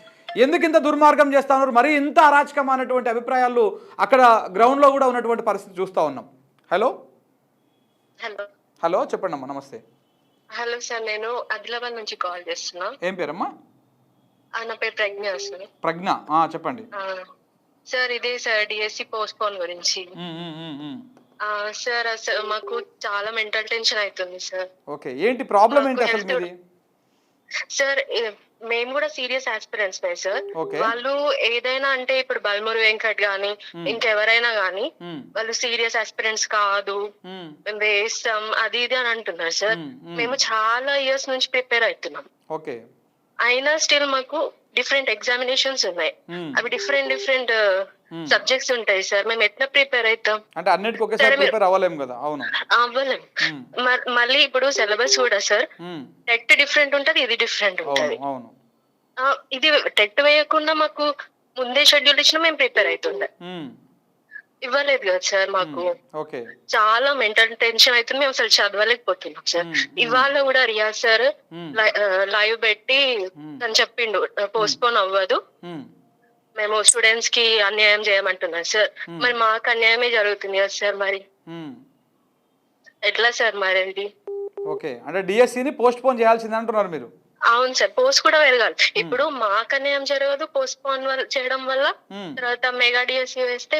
Speaker 1: ఎందుకు ఇంత దుర్మార్గం చేస్తా ఉన్నారు, మరి ఇంత అరాచకం అనేటువంటి అభిప్రాయాలు అక్కడ గ్రౌండ్లో కూడా ఉన్నటువంటి పరిస్థితి చూస్తూ ఉన్నాం. హలో హలో చెప్పండి అమ్మా. నమస్తే.
Speaker 6: హలో సార్, నేను ఆదిలాబాద్ నుంచి కాల్ చేస్తున్నా.
Speaker 1: ఏం పేరమ్మా?
Speaker 6: నా పేరు ప్రజ్ఞ సార్.
Speaker 1: ప్రజ్ఞ, చెప్పండి
Speaker 6: సార్. ఇదే సార్ డిఎస్సి పోస్ట్ పోన్ గురించి. సార్ అసలు మాకు చాలా మెంటల్ టెన్షన్ అవుతుంది సార్.
Speaker 1: ఓకే, ఏంటి ప్రాబ్లం ఏంటి
Speaker 6: మాకు
Speaker 1: అసలు
Speaker 6: health
Speaker 1: మీది?
Speaker 6: సార్ మేము కూడా సీరియస్ ఆస్పిరెంట్స్ సార్.
Speaker 1: ఓకే.
Speaker 6: వాళ్ళు ఏదైనా అంటే ఇప్పుడు బల్మూరి వెంకట్ గాని ఇంకెవరైనా గాని వాళ్ళు సీరియస్ ఆస్పిరెంట్స్ కాదు, మేము వేస్తాం అది ఇది అని అంటున్నారు సార్. మేము చాలా ఇయర్స్ నుంచి ప్రిపేర్ అవుతున్నాం.
Speaker 1: ఓకే.
Speaker 6: అయినా స్టిల్ మాకు డిఫరెంట్ ఎగ్జామినేషన్స్ ఉన్నాయి. అవి డిఫరెంట్ సబ్జెక్ట్స్ ఉంటాయి సార్. మేము ఎట్లా ప్రిపేర్ అవుతాం
Speaker 1: అంటే అన్నిటికీ ఒకేసారి ప్రిపేర్ అవ్వలేం కదా. అవును,
Speaker 6: అవ్వలేం. మళ్ళీ ఇప్పుడు సిలబస్ కూడా సార్ టెట్ డిఫరెంట్ ఉంటది, ఇది డిఫరెంట్ ఉంటది.
Speaker 1: అవును.
Speaker 6: ఇది టెట్ వేయకుండా మాకు ముందే షెడ్యూల్ ఇచ్చినా మేము ప్రిపేర్ అవుతుండే, ఇవ్వలేదు కదా సార్. మాకు
Speaker 1: ఓకే,
Speaker 6: చాలా మెంటల్ టెన్షన్ అవుతుంది. మేము అసలు చదవలేకపోతున్నాం సార్. ఇవాళ కూడా రియా సార్ లైవ్ పెట్టి తను చెప్పిండు పోస్ట్పోన్ అవ్వదు, మేము స్టూడెంట్స్ కి అన్యాయం చేయమంటున్నాం సార్. మరి మాకు అన్యాయమే జరుగుతుంది కదా సార్. మరి ఎట్లా సార్ మరి ఇది?
Speaker 1: ఓకే, అంటే డిఎస్సిని పోస్ట్ పోన్ చేయాల్సింది అంటున్నారు మీరు?
Speaker 6: అవును సార్, పోస్ట్ కూడా పెరగాలి. ఇప్పుడు మాకు అన్యాయం జరగదు పోస్ట్ పోన్ చేయడం వల్ల, తర్వాత మెగా డిఎస్సి వేస్తే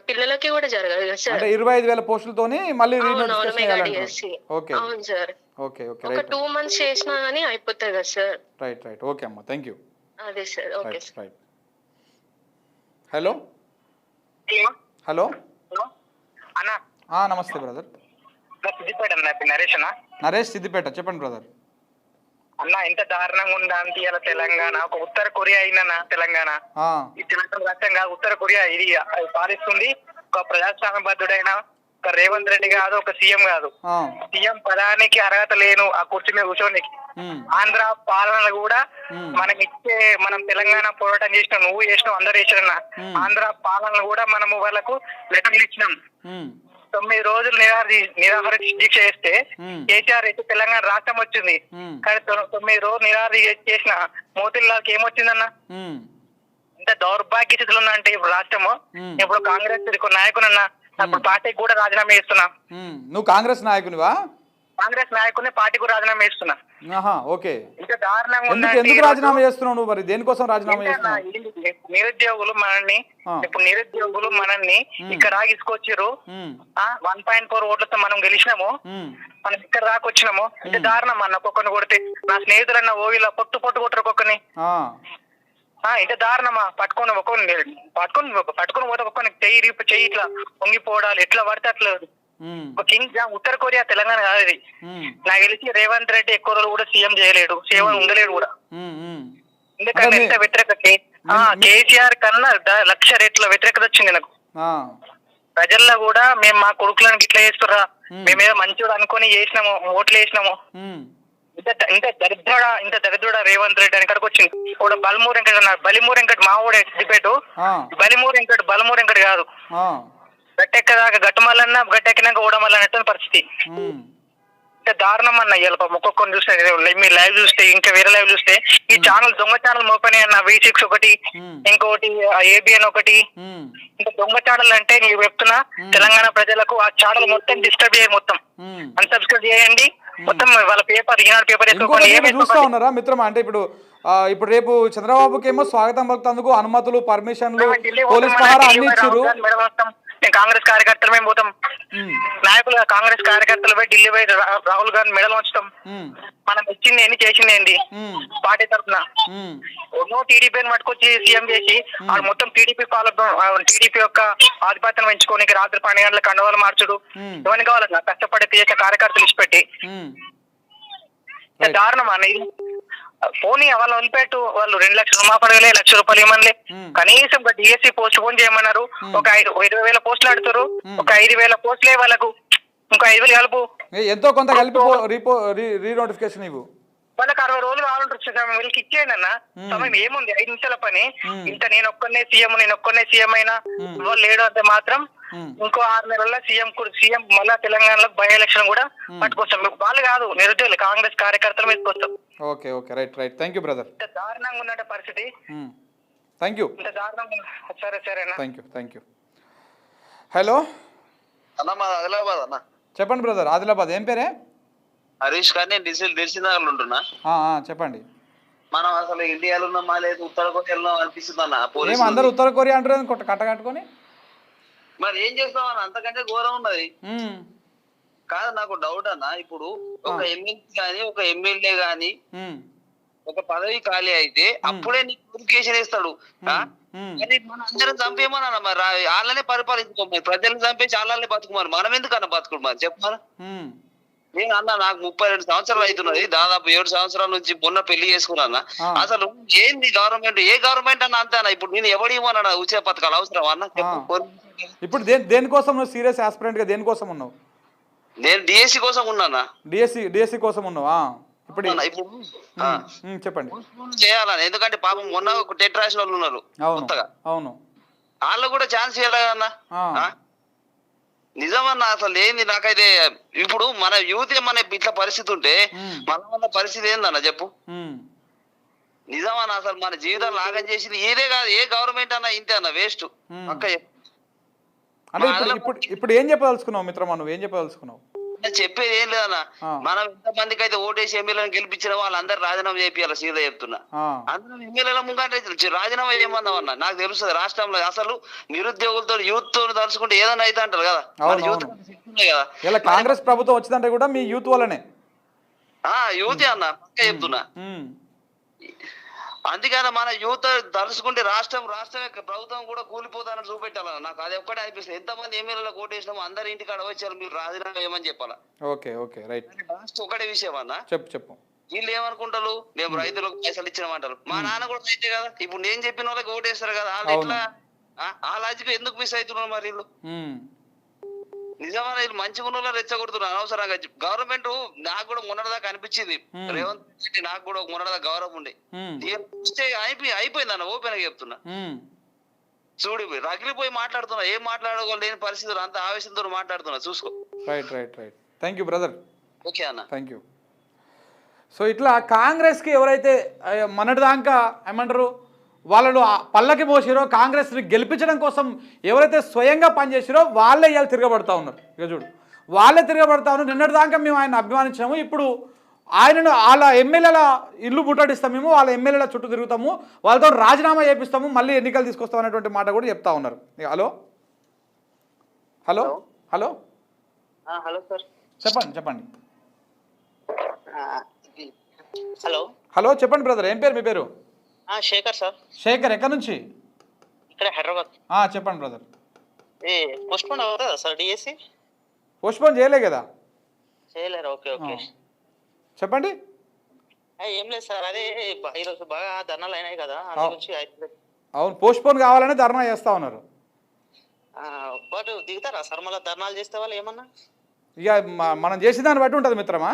Speaker 6: పిల్లలకి కూడా జరగదు కదా సార్.
Speaker 1: అంటే 25,000 పోస్టులతోని మళ్ళీ
Speaker 6: అవునవును, మెగా డిఎస్సి.
Speaker 1: ఓకే
Speaker 6: అవును సార్.
Speaker 1: ఓకే ఓకే,
Speaker 6: ఒక 2 months చేసినా గానీ అయిపోతుంది కదా సార్.
Speaker 1: Right right. ఓకే అమ్మా, థ్యాంక్ యూ.
Speaker 6: అదే sir. Okay sir.
Speaker 1: Right. Hello hello
Speaker 7: అన్నా.
Speaker 1: నమస్తే బ్రదర్.
Speaker 7: సిద్దిపేట అన్న, నరేష్ అన్న.
Speaker 1: నరేష్, సిద్దిపేట. చెప్పండి బ్రదర్.
Speaker 7: అన్న ఎంత దారుణంగా ఉందా అంటే ఇలా తెలంగాణ ఒక ఉత్తర కొరియా అయిందన్న. తెలంగాణ ఈ తెలంగాణ రాష్ట్రం కాదు, ఉత్తర కొరియా ఇది పాలిస్తుంది. ఒక ప్రజాస్వామ్యబద్ధుడైన ఒక రేవంత్ రెడ్డి కాదు, ఒక సీఎం కాదు, సీఎం పదానికి అర్హత లేను ఆ కుర్చీ మీద కూర్చోనికి. ఆంధ్ర పాలన కూడా మనం తెలంగాణ పోరాటం చేసినాం, నువ్వు చేసినావు, అందరు చేసిరన్న. ఆంధ్ర పాలన కూడా మనము వాళ్ళకు లెటర్లు ఇచ్చినాం. 9 రోజులు నిరాహార దీక్ష చేస్తే కేసీఆర్ అయితే తెలంగాణ రాష్ట్రం వచ్చింది. కానీ 9 రోజులు నిరాహార దీక్ష చేసిన మోతిలాల్కి ఏమొచ్చిందన్న? ఇంత దౌర్భాగ్య స్థితిలో ఉందంటే ఇప్పుడు రాష్ట్రము. ఇప్పుడు కాంగ్రెస్ నాయకునన్నా ఇప్పుడు పార్టీకి కూడా రాజీనామా చేస్తున్నా.
Speaker 1: నువ్వు కాంగ్రెస్ నాయకునివా?
Speaker 7: కాంగ్రెస్ నాయకుని పార్టీకి కూడా రాజీనామా చేస్తున్నా.
Speaker 1: ఓకే.
Speaker 7: ఇంత దారుణంగా
Speaker 1: ఎందుకు రాజీనామా చేస్తున్నావు నువ్వు? మరి దేనికోసం రాజీనామా చేస్తున్నావు?
Speaker 7: నిరుద్యోగులు మనల్ని ఇక్కడ తీసుకొచ్చారు. 1.4 ఓట్లతో మనం గెలిచినాము, మనం ఇక్కడ రాకొచ్చినాము. ఇంత దారుణం అన్న. ఒక్కొక్కరిని కొడితే నా స్నేహితులన్న ఓవిలా పొట్టు కొట్టరు ఒక్కొక్కరిని. ఇంత దారుణమా? పట్టుకొని పోతే ఒక్కొక్కరిని చెయ్యి ఇట్లా పొంగిపోవడాలు ఎట్లా పడితే అట్లా. ఉత్తర కొరియా తెలంగాణ కాదు ఇది. నాకు తెలిసి రేవంత్ రెడ్డి ఎక్కువ రోజులు కూడా సీఎం చేయలేడు, సీఎం ఉండలేడు కూడా. ఎందుకంటే ఎంత వ్యతిరేకత కేసీఆర్ కన్నా 1,00,000 రెట్ల వ్యతిరేకత వచ్చింది నాకు. ప్రజల్లో కూడా మేము మా కొడుకులను ఇట్లా చేస్తుర్రా, మేమేదో మంచిగా అనుకుని చేసినాము, ఓట్లు వేసినాము. ఇంత దరిద్రుడా రేవంత్ రెడ్డి అని ఇక్కడికి వచ్చింది. ఇప్పుడు బలిమూరు వెంకట్ మా ఊడే సిద్దిపేట. బలిమూరు వెంకట్ కాదు, గట్టెక్కదాకా గట్టుమల్లన్నా గట్టెక్కినాక ఓడమల్లన్నట్టు పరిస్థితి. అంటే దారుణం అన్న. ఇవాళ ఒక్కొక్కరిని చూస్తే, మీ లైవ్ చూస్తే, ఇంకా వేరే లైవ్ చూస్తే ఈ ఛానల్ దొంగ ఛానల్ మోపనే అన్న. V6 ఒకటి, ఇంకొకటి ABN ఒకటి. ఇంకా దొంగ ఛానల్ అంటే నీకు చెప్తున్నా, తెలంగాణ ప్రజలకు ఆ ఛానల్ మొత్తం డిస్టర్బ్ చేయండి, మొత్తం అన్సబ్స్క్రైబ్ చేయండి. మొత్తం వాళ్ళ పేపర్, ఈనాడు పేపర్
Speaker 1: చూస్తా ఉన్నారా మిత్రమా? అంటే ఇప్పుడు రేపు చంద్రబాబుకి ఏమో స్వాగతం పలుకుతందుకు అనుమతులు, పర్మిషన్లు, పోలీస్ పహారా అన్ని ఇచ్చారు.
Speaker 7: కాంగ్రెస్ కార్యకర్తలు మేము పోతాం, నాయకులు కాంగ్రెస్ కార్యకర్తలు పోయి ఢిల్లీ పోయి రాహుల్ గాంధీ మెడల్ ఉంచుతాం. మనం ఇచ్చింది ఏంటి, చేసింది ఏంటి పార్టీ తరఫున? టీడీపీని పట్టుకొచ్చి సీఎం చేసి వాళ్ళు మొత్తం టీడీపీ టీడీపీ యొక్క ఆధిపత్యం పెంచుకోనికి రాత్రి 12 గంటల కండవాలు మార్చుడు ఇవన్నీ కావాలన్నా. కష్టపడి చేసిన కార్యకర్తలు ఇచ్చిపెట్టి దారుణం అన్న ఇది. పోనీ వాళ్ళు వదిలిపెట్టు, వాళ్ళు 2 లక్షలు రుణమాపడగలే, 1,00,000 రూపాయలు ఇవ్వమనిలే. కనీసం డిఎస్సి పోస్ట్ పోన్ చేయమన్నారు. ఒక 20,000 పోస్టులు ఆడుతారు, ఒక 5,000 పోస్టులే వాళ్ళకు, ఇంకో 5,000 కలుపు,
Speaker 1: ఎంతో కొంత కలిపి రీనోటిఫికేషన్ ఇవ్వు.
Speaker 7: వాళ్ళకి 60 రోజులు కావాలంటారు. వీళ్ళకి ఇచ్చేయండి అన్న. సమయం ఏముంది, 5 నిమిషాల పని. ఇంత నేను ఒక్కనే సీఎం అయినా వాళ్ళు లేడు అంటే మాత్రం ఇంకో 6 నెలల్లో సీఎం మళ్ళా తెలంగాణలో బై ఎలక్షన్ కూడా పట్టుకొస్తాం. వాళ్ళు కాదు, నిరుద్యోగులు కాంగ్రెస్ కార్యకర్తలు మీదకొస్తాం.
Speaker 1: Okay okay, right right. Thank you brother.
Speaker 7: ఇంత దారుణంగా ఉన్నట్టు పరిస్థితి.
Speaker 1: Thank you.
Speaker 7: ఇంత దారుణంగా. సరేనా,
Speaker 1: థ్యాంక్ యూ. హలో
Speaker 5: అన్న, మా ఆదిలాబాద్ అన్న.
Speaker 1: చెప్పండి బ్రదర్. ఆదిలాబాద్. ఏం పేరే?
Speaker 5: హరీష్ గారిని తెలిసిన ఉంటున్నా.
Speaker 1: చెప్పండి.
Speaker 5: మనం అసలు ఇండియాలో ఉన్నామా లేదు ఉత్తర కొరియాలో అనిపిస్తుంది అన్న.
Speaker 1: అందరు ఉత్తర కొరియా అంటారు కట్ట కట్టుకొని.
Speaker 5: మరి ఏం చేస్తాం అన్న, అంతకంటే ఘోరం ఉన్నది.
Speaker 1: ఉమ్,
Speaker 5: కాదు నాకు డౌట్ అన్న, ఇప్పుడు ఒక ఎమ్మెల్సీ గాని ఒక ఎమ్మెల్యే గాని
Speaker 1: ఉమ్,
Speaker 5: ఒక పదవి ఖాళీ అయితే అప్పుడే నీకు నోటిఫికేషన్ ఇస్తాడు. మరి మన అందరం చంపేమన్నా మరి వాళ్ళనే పరిపాలించుకోమని, ప్రజలను చంపేసి వాళ్ళనే బతుకుమని మనం ఎందుకన్నా బతుకుమని చెప్పమని.
Speaker 1: ఉమ్,
Speaker 5: నేను అన్న నాకు 32 సంవత్సరాలు అవుతున్నది, దాదాపు 7 సంవత్సరాల నుంచి మొన్న పెళ్లి చేసుకున్నా. అసలు ఏంది గవర్నమెంట్, ఏ గవర్నమెంట్ అన్న అంతే అన్న. ఇప్పుడు నేను ఎవడు ఇవ్వనా ఉచిత పథకాలు అవసరం అన్న చెప్పు.
Speaker 1: ఇప్పుడు దేనికోసం నువ్వు సీరియస్ ఆస్పిరెంట్ గా దేనికోసం ఉన్నావు?
Speaker 5: నేను డిఎస్సి కోసం ఉన్నానా.
Speaker 1: డిఎస్సి కోసం ఉన్నావా? ఇప్పుడు చెప్పండి.
Speaker 5: చేయాలని, ఎందుకంటే పాపం మొన్న ఒక టెట్ రాసిన వాళ్ళు ఉన్నారు కొత్తగా,
Speaker 1: అవును,
Speaker 5: వాళ్ళు కూడా ఛాన్స్ ఇవ్వాలన్నా. నిజమన్నా అసలు ఏంది నాకైతే ఇప్పుడు మన యూత్ మన ఇట్లా పరిస్థితి ఉంటే మన పరిస్థితి ఏందన్న చెప్పు. నిజమన్నా అసలు మన జీవితం లాగం చేసింది ఇదే కాదు, ఏ గవర్నమెంట్ అన్నా ఇంతే అన్న, వేస్ట్ అక్క.
Speaker 1: అంటే ఇప్పుడు ఏం చెప్పదలుచుకున్నావు మిత్రమా, నువ్వు ఏం చెప్పదలుచుకున్నావు?
Speaker 5: చెప్పేది ఏం లేదన్న, మనం ఎంత మందికి అయితే ఓటేసి ఎమ్మెల్యేలను గెలిపించిన వాళ్ళందరూ రాజీనామా చేయాలి. సీదా చెప్తున్నా, అందరూ ఎమ్మెల్యేల ముంగంటే రాజీనామా చేయమన్నామన్నా. నాకు తెలుస్తుంది రాష్ట్రంలో అసలు నిరుద్యోగులతో యూత్ తో తలుచుకుంటే ఏదైనా అయితే అంటారు కదా.
Speaker 1: ఇలా కాంగ్రెస్ ప్రభుత్వం వచ్చిందంటే కూడా మీ యూత్ వల్లనే.
Speaker 5: యూతే అన్న పక్క చెప్తున్నా. అందుకని మన యూత్ తలుచుకుంటే రాష్ట్రం ప్రభుత్వం కూడా కూలిపోతానని చూపెట్టాలన్న. నాకు అది ఒక్కటే అనిపిస్తుంది. ఎంతమంది ఎమ్మెల్యేలకు ఓటేసినామో అందరి ఇంటికాడ వచ్చారు, మీరు రాజీనామా ఏమని చెప్పాలా.
Speaker 1: Okay okay right.
Speaker 5: ఒకటే విషయం అన్న,
Speaker 1: చెప్పు.
Speaker 5: వీళ్ళు ఏమనుకుంటారు, మేము రైతులకు పైసలు ఇచ్చినామంటారు. మా నాన్న కూడా రైతే కదా, ఇప్పుడు నేను చెప్పిన వాళ్ళకి ఓటేస్తారు కదా. వాళ్ళు ఎట్లా ఆ లాజిక్ ఎందుకు మిస్ అవుతున్నారు మరి వీళ్ళు? నిజమైన వీళ్ళు మంచిగా ఉన్న వాళ్ళు రెచ్చగొడుతున్నారు అనవసరంగా. గవర్నమెంట్ నాకు కూడా మొన్నటిదాకా అనిపించింది, రేవంత్ రెడ్డి నాకు కూడా మొన్నటిదాకా గౌరవం ఉండే అయిపోయింది అన్న. ఓపెన్ గా చెప్తున్నా, చూడు రగిలిపోయి మాట్లాడుతున్నా, ఏం మాట్లాడుకోలేని పరిస్థితులు, అంత ఆవేశంతో మాట్లాడుతున్నా, చూసుకో.
Speaker 1: Right right right. Thank you brother.
Speaker 5: Okay అన్న,
Speaker 1: థ్యాంక్ యూ. సో ఇట్లా కాంగ్రెస్కి ఎవరైతే మొన్నటిదాకా ఏమంటారు వాళ్ళు పల్లకి మోసిరో, కాంగ్రెస్ని గెలిపించడం కోసం ఎవరైతే స్వయంగా పనిచేసిరో వాళ్ళే ఇవాళ తిరగబడతా ఉన్నారు. ఇక చూడు, వాళ్ళే తిరగబడతా ఉన్నారు. నిన్నటిదాకా మేము ఆయన అభిమానించాము, ఇప్పుడు ఆయనను వాళ్ళ ఎమ్మెల్యేల ఇల్లు ముట్టడిస్తాం, మేము వాళ్ళ ఎమ్మెల్యేల చుట్టూ తిరుగుతాము, వాళ్ళతో రాజీనామా చేపిస్తాము, మళ్ళీ ఎన్నికలు తీసుకొస్తాం అనేటువంటి మాట కూడా చెప్తా ఉన్నారు. Hello hello hello
Speaker 8: hello sir,
Speaker 1: చెప్పండి.
Speaker 8: హలో
Speaker 1: చెప్పండి బ్రదర్, ఏం పేరు మీ పేరు?
Speaker 8: శేఖర్ సార్.
Speaker 1: శేఖర్, ఎక్కడి నుంచి?
Speaker 8: ఇక్కడ హైదరాబాద్.
Speaker 1: చెప్పండి బ్రదర్.
Speaker 8: పోస్ట్పోన్ అవుతుందా సార్ డిఎస్సి?
Speaker 1: పోస్ట్పోన్ చేయలే కదా.
Speaker 8: చేయలేరు, ఓకే ఓకే.
Speaker 1: చెప్పండి.
Speaker 8: ఏం లేదు సార్, అదే ఈరోజు బాగా ధర్నాలు అయినాయి కదా,
Speaker 1: అవును, పోస్ట్పోన్ కావాలని ధర్నా చేస్తా ఉన్నారు.
Speaker 8: బట్ దిగుతారా సార్ మళ్ళీ ధర్నాలు చేస్తే వాళ్ళు ఏమన్నా?
Speaker 1: ఇక మనం చేసిన దాన్ని బట్టి ఉంటుంది మిత్రమా.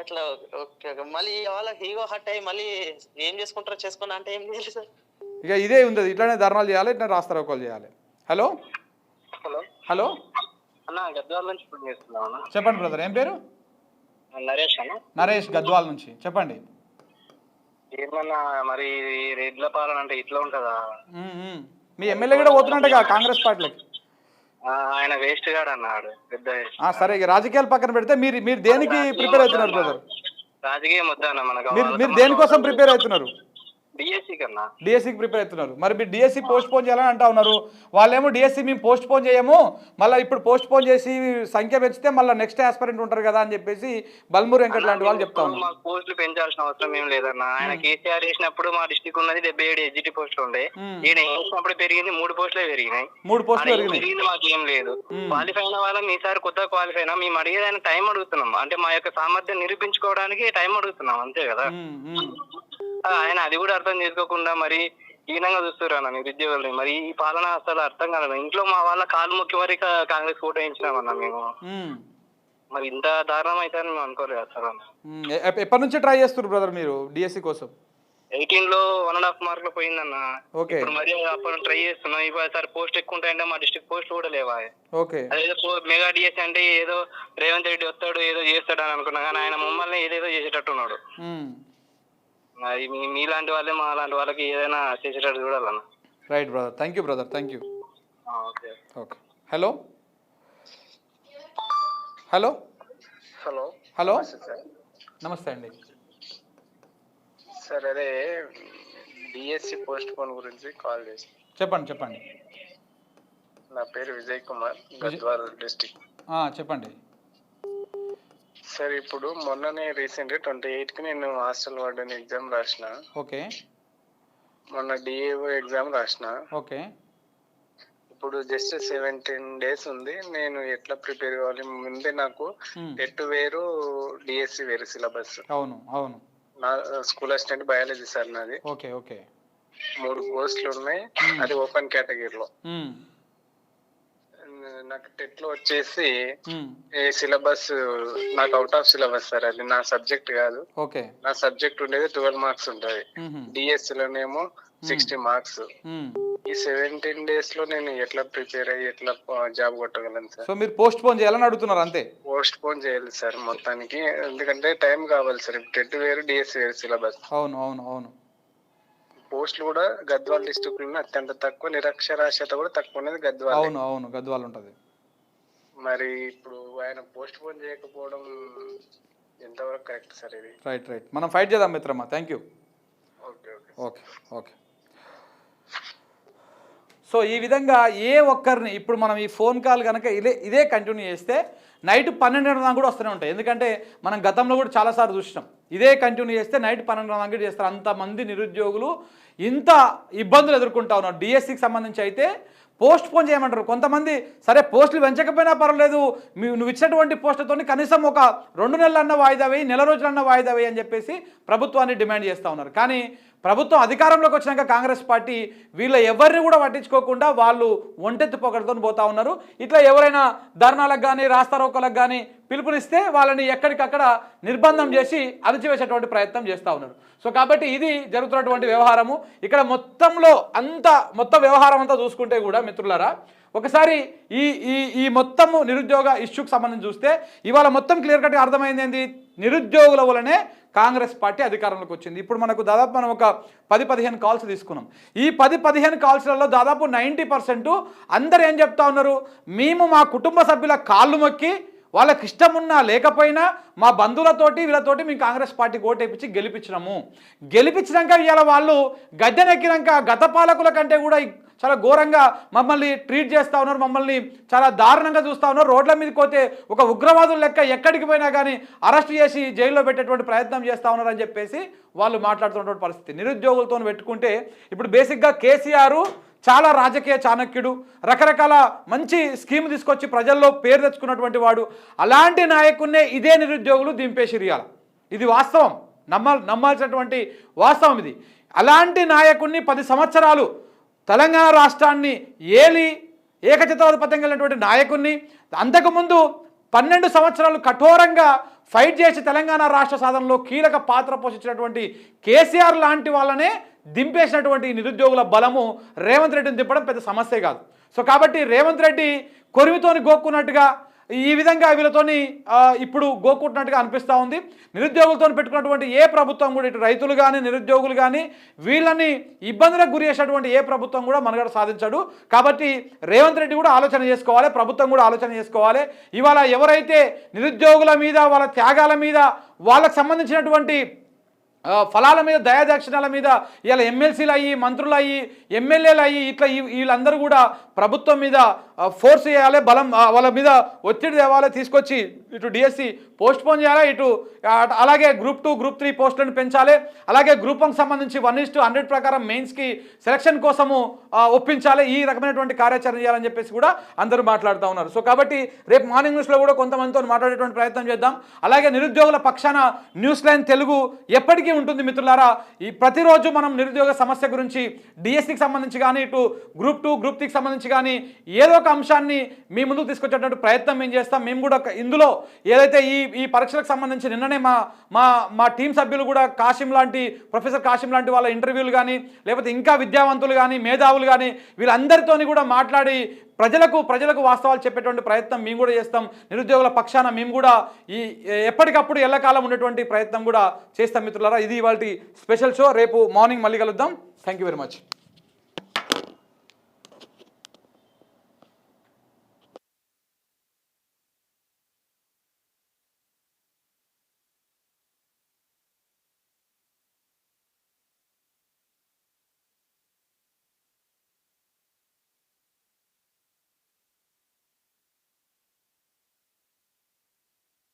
Speaker 8: అట్లా ఓకే ఓకే. మళ్ళీ వాళ్ళకి హీగో హట్ అయ్యి మళ్ళీ ఏం చేసుకుంటారో చేసుకున్నా అంటే ఏం చేయాలి సార్?
Speaker 1: ఇక ఇదే ఉంది, ఇట్లానే ధర్నాలు చేయాలి, ఇట్లా రాస్తారోకోలు చేయాలి. హలో హలో
Speaker 8: అన్న, గద్వాల నుంచి ఫోన్ చేస్తున్నాను.
Speaker 1: చెప్పండి బ్రదర్, ఏం పేరు?
Speaker 8: నరేష్ అన్న.
Speaker 1: నరేష్, గద్వాల నుంచి. చెప్పండి.
Speaker 8: ఏమన్నా మరి రెడ్ల పాలన అంటే ఇట్లా ఉంటుందా?
Speaker 1: మీ ఎమ్మెల్యే కూడా పోతున్నట్టుగా కాంగ్రెస్ పార్టీలోకి.
Speaker 8: ఆయన వేస్ట్ గాడు అన్నాడు పెద్ద.
Speaker 1: సరే, ఇక రాజకీయాలు పక్కన పెడితే మీరు దేనికి ప్రిపేర్ అవుతున్నారు బ్రదర్?
Speaker 8: రాజకీయం వద్దన్న మనకు.
Speaker 1: మీరు దేనికోసం ప్రిపేర్ అవుతున్నారు?
Speaker 8: డిఎస్సికి
Speaker 1: ప్రిపేర్ అవుతున్నారు. మరి మీరు డిఎస్సి పోస్ట్ పోన్ చేయాలని అంటా ఉన్నారు. వాళ్ళేమో డిఎస్సి మేము పోస్ట్ పోన్ చేయము, మళ్ళీ ఇప్పుడు పోస్ట్ పోన్ చేసి సంఖ్య పెంచితే మళ్ళీ నెక్స్ట్ ఆస్పిరెంట్ ఉంటారు కదా అని చెప్పేసి బల్మూరు వెంకట్ లాంటి వాళ్ళు చెప్తా ఉన్నారు.
Speaker 8: మాకు పోస్టులు పెంచాల్సిన అవసరం ఏం లేదన్న. ఆయన కేసీఆర్ వేసినప్పుడు మా డిస్ట్రిక్ట్ ఉన్నది 77 ఎస్జిటి పోస్టులు ఉండే, ఈయన వేసినప్పుడు పెరిగింది 3 పోస్టులే పెరిగినాయి.
Speaker 1: 3 పోస్టులు
Speaker 8: పెరిగింది, మాకు ఏం లేదు. క్వాలిఫై అయిన వాళ్ళం ఈసారి కొత్తగా క్వాలిఫై అయినా, మేము అడిగేదాన్ని టైం అడుగుతున్నాం, అంటే మా యొక్క సామర్థ్యం నిరూపించుకోవడానికి టైం అడుగుతున్నాం, అంతే కదా. ఆయన అది కూడా అర్థం చేసుకోకుండా మరి హీనంగా చూస్తారు అన్న నిరుద్యోగుల్ని. మరి ఈ పాలన అసలు అర్థం కాదు. ఇంట్లో మా వాళ్ళ కాలు మొక్కి మరి కాంగ్రెస్ ఓటు వేయించినామన్నా మేము. మరి ఇంత దారుణం అయితే మేము అనుకోలేదు అసలు.
Speaker 1: ఎప్పటి నుంచి ట్రై చేస్తారు బ్రదర్ మీరు డిఎస్సి కోసం?
Speaker 8: 18లో 1.5 మార్కులు పోయిందన్న. ఇప్పుడు మరి అప్పుడు ట్రై చేస్తున్నాం. ఇప్పుడు పోస్ట్ ఎక్కువ ఉంటాయంటే మా డిస్ట్రిక్ట్ పోస్ట్ కూడా లేవా. అదేదో మెగా డిఎస్సి అంటే ఏదో రేవంత్ రెడ్డి వస్తాడు ఏదో చేస్తాడు అని అనుకున్నా, కానీ ఆయన మమ్మల్ని ఏదేదో చేసేటట్టున్నాడు. అది మీలాంటి వాళ్ళే మా లాంటి వాళ్ళకి ఏదైనా చేసేటట్టు చూడాలన్న.
Speaker 1: Right brother, thank you brother, thank you. Okay okay. Hello hello
Speaker 8: hello
Speaker 1: hello నమస్తే అండి
Speaker 8: సార్. అదే డిఎస్సి పోస్ట్ పోన్ గురించి కాల్ చేసి
Speaker 1: చెప్పండి.
Speaker 9: నా పేరు విజయ్ కుమార్, గద్వాల్ డిస్ట్రిక్ట్.
Speaker 1: చెప్పండి
Speaker 9: సార్. ఇప్పుడు మొన్ననే రీసెంట్ 28కి నేను హాస్టల్ వార్డెన్ ఎగ్జామ్ రాసిన.
Speaker 1: ఓకే.
Speaker 9: మొన్న డిఏఓ ఎగ్జామ్ రాసిన.
Speaker 1: ఓకే.
Speaker 9: ఇప్పుడు జస్ట్ 17 days ఉంది. నేను ఎట్లా ప్రిపేర్ కావాలి? ముందే నాకు టెట్ వేరు, డిఎస్సి వేరు సిలబస్.
Speaker 1: అవును అవును.
Speaker 9: నా స్కూల్ అసిస్టెంట్ బయాలజీ సార్ నాది.
Speaker 1: Okay okay.
Speaker 9: 3 పోస్టులు ఉన్నాయి, అది ఓపెన్ కేటగిరీలో. నాకు టెట్ లో వచ్చేసి సిలబస్ నాకు అవుట్ ఆఫ్ సిలబస్ సార్. అది నా సబ్జెక్ట్ కాదు.
Speaker 1: ఓకే.
Speaker 9: నా సబ్జెక్ట్ ఉండేది 12 మార్క్స్ ఉంటుంది. డిఎస్సి లోనేమో 60 మార్క్స్. ఈ 17 days లో నేను ఎట్లా ప్రిపేర్ అయ్యి ఎట్లా జాబ్ కొట్టగలను సార్?
Speaker 1: సో మీరు పోస్ట్ పోన్ చేయాలని అడుగుతున్నారు అంతే?
Speaker 9: పోస్ట్ పోన్ చేయాలి సార్ మొత్తానికి, ఎందుకంటే టైం కావాలి సార్. టెట్ వేరు, డిఎస్సి వేరు సిలబస్.
Speaker 1: అవును అవును అవును.
Speaker 9: పోస్టులు కూడా గద్వాల్ డిస్ట్రిక్ట్ లో అత్యంత తక్కువ, నిరక్షరాస్యత కూడా తక్కువ ఉన్నది గద్వాల్.
Speaker 1: అవును అవును, గద్వాల్ ఉంటది.
Speaker 9: మరి ఇప్పుడు ఆయన పోస్ట్ పోన్ చేయకపోవడం ఎంతవరకు కరెక్ట్ సార్ ఇది?
Speaker 1: రైట్ రైట్, మనం ఫైట్ చేద్దాం మిత్రమా. Thank you.
Speaker 9: Okay okay
Speaker 1: okay okay. So ఈ విధంగా ఏ ఒక్కరిని ఇప్పుడు మనం ఈ ఫోన్ కాల్ కనుక ఇదే కంటిన్యూ చేస్తే నైట్ 12 దాకా కూడా వస్తూనే ఉంటాయి. ఎందుకంటే మనం గతంలో కూడా చాలాసార్లు చూసినాం. ఇదే కంటిన్యూ చేస్తే నైట్ 12 దాకా చేస్తారు. అంతమంది నిరుద్యోగులు ఇంత ఇబ్బందులు ఎదుర్కొంటా ఉన్నారు. డిఎస్సికి సంబంధించి అయితే పోస్ట్ పోన్ చేయమంటారు కొంతమంది. సరే పోస్టులు పెంచకపోయినా పర్వాలేదు, నువ్వు ఇచ్చినటువంటి పోస్టులతో కనీసం ఒక 2 నెలలన్నా వాయిదా వేయి, నెల రోజులన్నా వాయిదా వేయి అని చెప్పేసి ప్రభుత్వాన్ని డిమాండ్ చేస్తూ ఉన్నారు. కానీ ప్రభుత్వం అధికారంలోకి వచ్చినాక కాంగ్రెస్ పార్టీ వీళ్ళ ఎవరిని కూడా పట్టించుకోకుండా వాళ్ళు ఒంటెత్తి పొగడుతో పోతా ఉన్నారు. ఇట్లా ఎవరైనా ధర్నాలకు కానీ రాస్తారోకోలకు కానీ పిలుపునిస్తే వాళ్ళని ఎక్కడికక్కడ నిర్బంధం చేసి అణచివేసేటువంటి ప్రయత్నం చేస్తూ ఉన్నారు. సో కాబట్టి ఇది జరుగుతున్నటువంటి వ్యవహారము. ఇక్కడ మొత్తం వ్యవహారం అంతా చూసుకుంటే కూడా మిత్రులారా, ఒకసారి ఈ మొత్తము నిరుద్యోగ ఇష్యూకి సంబంధించి చూస్తే ఇవాళ మొత్తం క్లియర్ కట్గా అర్థమైంది ఏంది? నిరుద్యోగుల వలనే కాంగ్రెస్ పార్టీ అధికారంలోకి వచ్చింది. ఇప్పుడు మనకు దాదాపు మనం ఒక 10-15 కాల్స్ తీసుకున్నాం. ఈ 10-15 కాల్స్లలో దాదాపు 90% అందరూ ఏం చెప్తా ఉన్నారు? మేము మా కుటుంబ సభ్యుల కాళ్ళు మొక్కి వాళ్ళకి ఇష్టం ఉన్నా లేకపోయినా మా బంధువులతోటి వీళ్ళతోటి మేము కాంగ్రెస్ పార్టీకి ఓటేపించి గెలిపించినాక ఇవాళ వాళ్ళు గద్దెనెక్కినాక గత పాలకుల కంటే కూడా చాలా ఘోరంగా మమ్మల్ని ట్రీట్ చేస్తూ ఉన్నారు, మమ్మల్ని చాలా దారుణంగా చూస్తూ ఉన్నారు. రోడ్ల మీదకి పోతే ఒక ఉగ్రవాదుల లెక్క ఎక్కడికి పోయినా కానీ అరెస్ట్ చేసి జైల్లో పెట్టేటువంటి ప్రయత్నం చేస్తూ ఉన్నారు అని చెప్పేసి వాళ్ళు మాట్లాడుతున్నటువంటి పరిస్థితి. నిరుద్యోగులతో పెట్టుకుంటే ఇప్పుడు బేసిక్గా కేసీఆర్ చాలా రాజకీయ చాణక్యుడు, రకరకాల మంచి స్కీమ్ తీసుకొచ్చి ప్రజల్లో పేరు తెచ్చుకున్నటువంటి వాడు. అలాంటి నాయకున్నే ఇదే నిరుద్యోగులు దింపేసిరియాలి. ఇది వాస్తవం, నమ్మాల్సినటువంటి వాస్తవం ఇది. అలాంటి నాయకుడిని 10 సంవత్సరాలు తెలంగాణ రాష్ట్రాన్ని ఏలి ఏకచిత్రాధిపత్యం కలిగినటువంటి నాయకుడిని, అంతకుముందు 12 సంవత్సరాలు కఠోరంగా ఫైట్ చేసి తెలంగాణ రాష్ట్ర సాధనలో కీలక పాత్ర పోషించినటువంటి కేసీఆర్ లాంటి వాళ్ళనే దింపేసినటువంటి నిరుద్యోగుల బలము రేవంత్ రెడ్డిని దింపడం పెద్ద సమస్య కాదు. సో కాబట్టి రేవంత్ రెడ్డి కొరిమితోని గోక్కున్నట్టుగా ఈ విధంగా వీళ్ళతోని ఇప్పుడు గోకుంటున్నట్టుగా అనిపిస్తూ ఉంది. నిరుద్యోగులతో పెట్టుకున్నటువంటి ఏ ప్రభుత్వం కూడా, ఇటు రైతులు కానీ నిరుద్యోగులు కానీ వీళ్ళని ఇబ్బందులకు గురి చేసేటువంటి ఏ ప్రభుత్వం కూడా మనుగడ సాధించడు. కాబట్టి రేవంత్ రెడ్డి కూడా ఆలోచన చేసుకోవాలి, ప్రభుత్వం కూడా ఆలోచన చేసుకోవాలి. ఇవాళ ఎవరైతే నిరుద్యోగుల మీద, వాళ్ళ త్యాగాల మీద, వాళ్ళకు సంబంధించినటువంటి ఫలాల మీద, దయాదాక్షిణ్యాల మీద ఇలా ఎమ్మెల్సీలు అయ్యి, మంత్రులు అయ్యి, ఎమ్మెల్యేలు అయ్యి, ఇట్లా వీళ్ళందరూ కూడా ప్రభుత్వం మీద ఫోర్స్ చేయాలి, బలం వాళ్ళ మీద ఒత్తిడి తేవాలి, తీసుకొచ్చి ఇటు డిఎస్సి పోస్ట్ పోన్ చేయాలి, ఇటు అలాగే గ్రూప్ 2, గ్రూప్ 3 పోస్టులను పెంచాలి, అలాగే గ్రూప్ 1కి సంబంధించి 1:100 ప్రకారం మెయిన్స్కి సెలక్షన్ కోసము ఒప్పించాలి. ఈ రకమైనటువంటి కార్యాచరణ చేయాలని చెప్పేసి కూడా అందరూ మాట్లాడుతూ ఉన్నారు. సో కాబట్టి రేపు మార్నింగ్ న్యూస్లో కూడా కొంతమందితో మాట్లాడేటువంటి ప్రయత్నం చేద్దాం. అలాగే నిరుద్యోగుల పక్షాన న్యూస్ లైన్ తెలుగు ఎప్పటికీ ఉంటుంది మిత్రులారా. ఈ ప్రతిరోజు మనం నిరుద్యోగ సమస్య గురించి డిఎస్సికి సంబంధించి కానీ, ఇటు గ్రూప్ 2, గ్రూప్ 3కి సంబంధించి కానీ ఏదో ఒక అంశాన్ని మీ ముందుకు తీసుకొచ్చేటువంటి ప్రయత్నం మేము చేస్తాం. మేము కూడా ఇందులో ఏదైతే ఈ పరీక్షలకు సంబంధించి నిన్ననే మా టీం సభ్యులు కూడా ప్రొఫెసర్ కాశీం లాంటి వాళ్ళ ఇంటర్వ్యూలు కానీ, లేకపోతే ఇంకా విద్యావంతులు కానీ, మేధావులు కానీ వీళ్ళందరితోని కూడా మాట్లాడి ప్రజలకు వాస్తవాలు చెప్పేటువంటి ప్రయత్నం మేము కూడా చేస్తాం. నిరుద్యోగుల పక్షాన మేము కూడా ఎప్పటికప్పుడు ఎల్లకాలం ఉండేటువంటి ప్రయత్నం కూడా చేస్తాం మిత్రులారా. ఇది ఇవాల్టి స్పెషల్ షో. రేపు మార్నింగ్ మళ్ళీ కలుద్దాం. Thank you very much.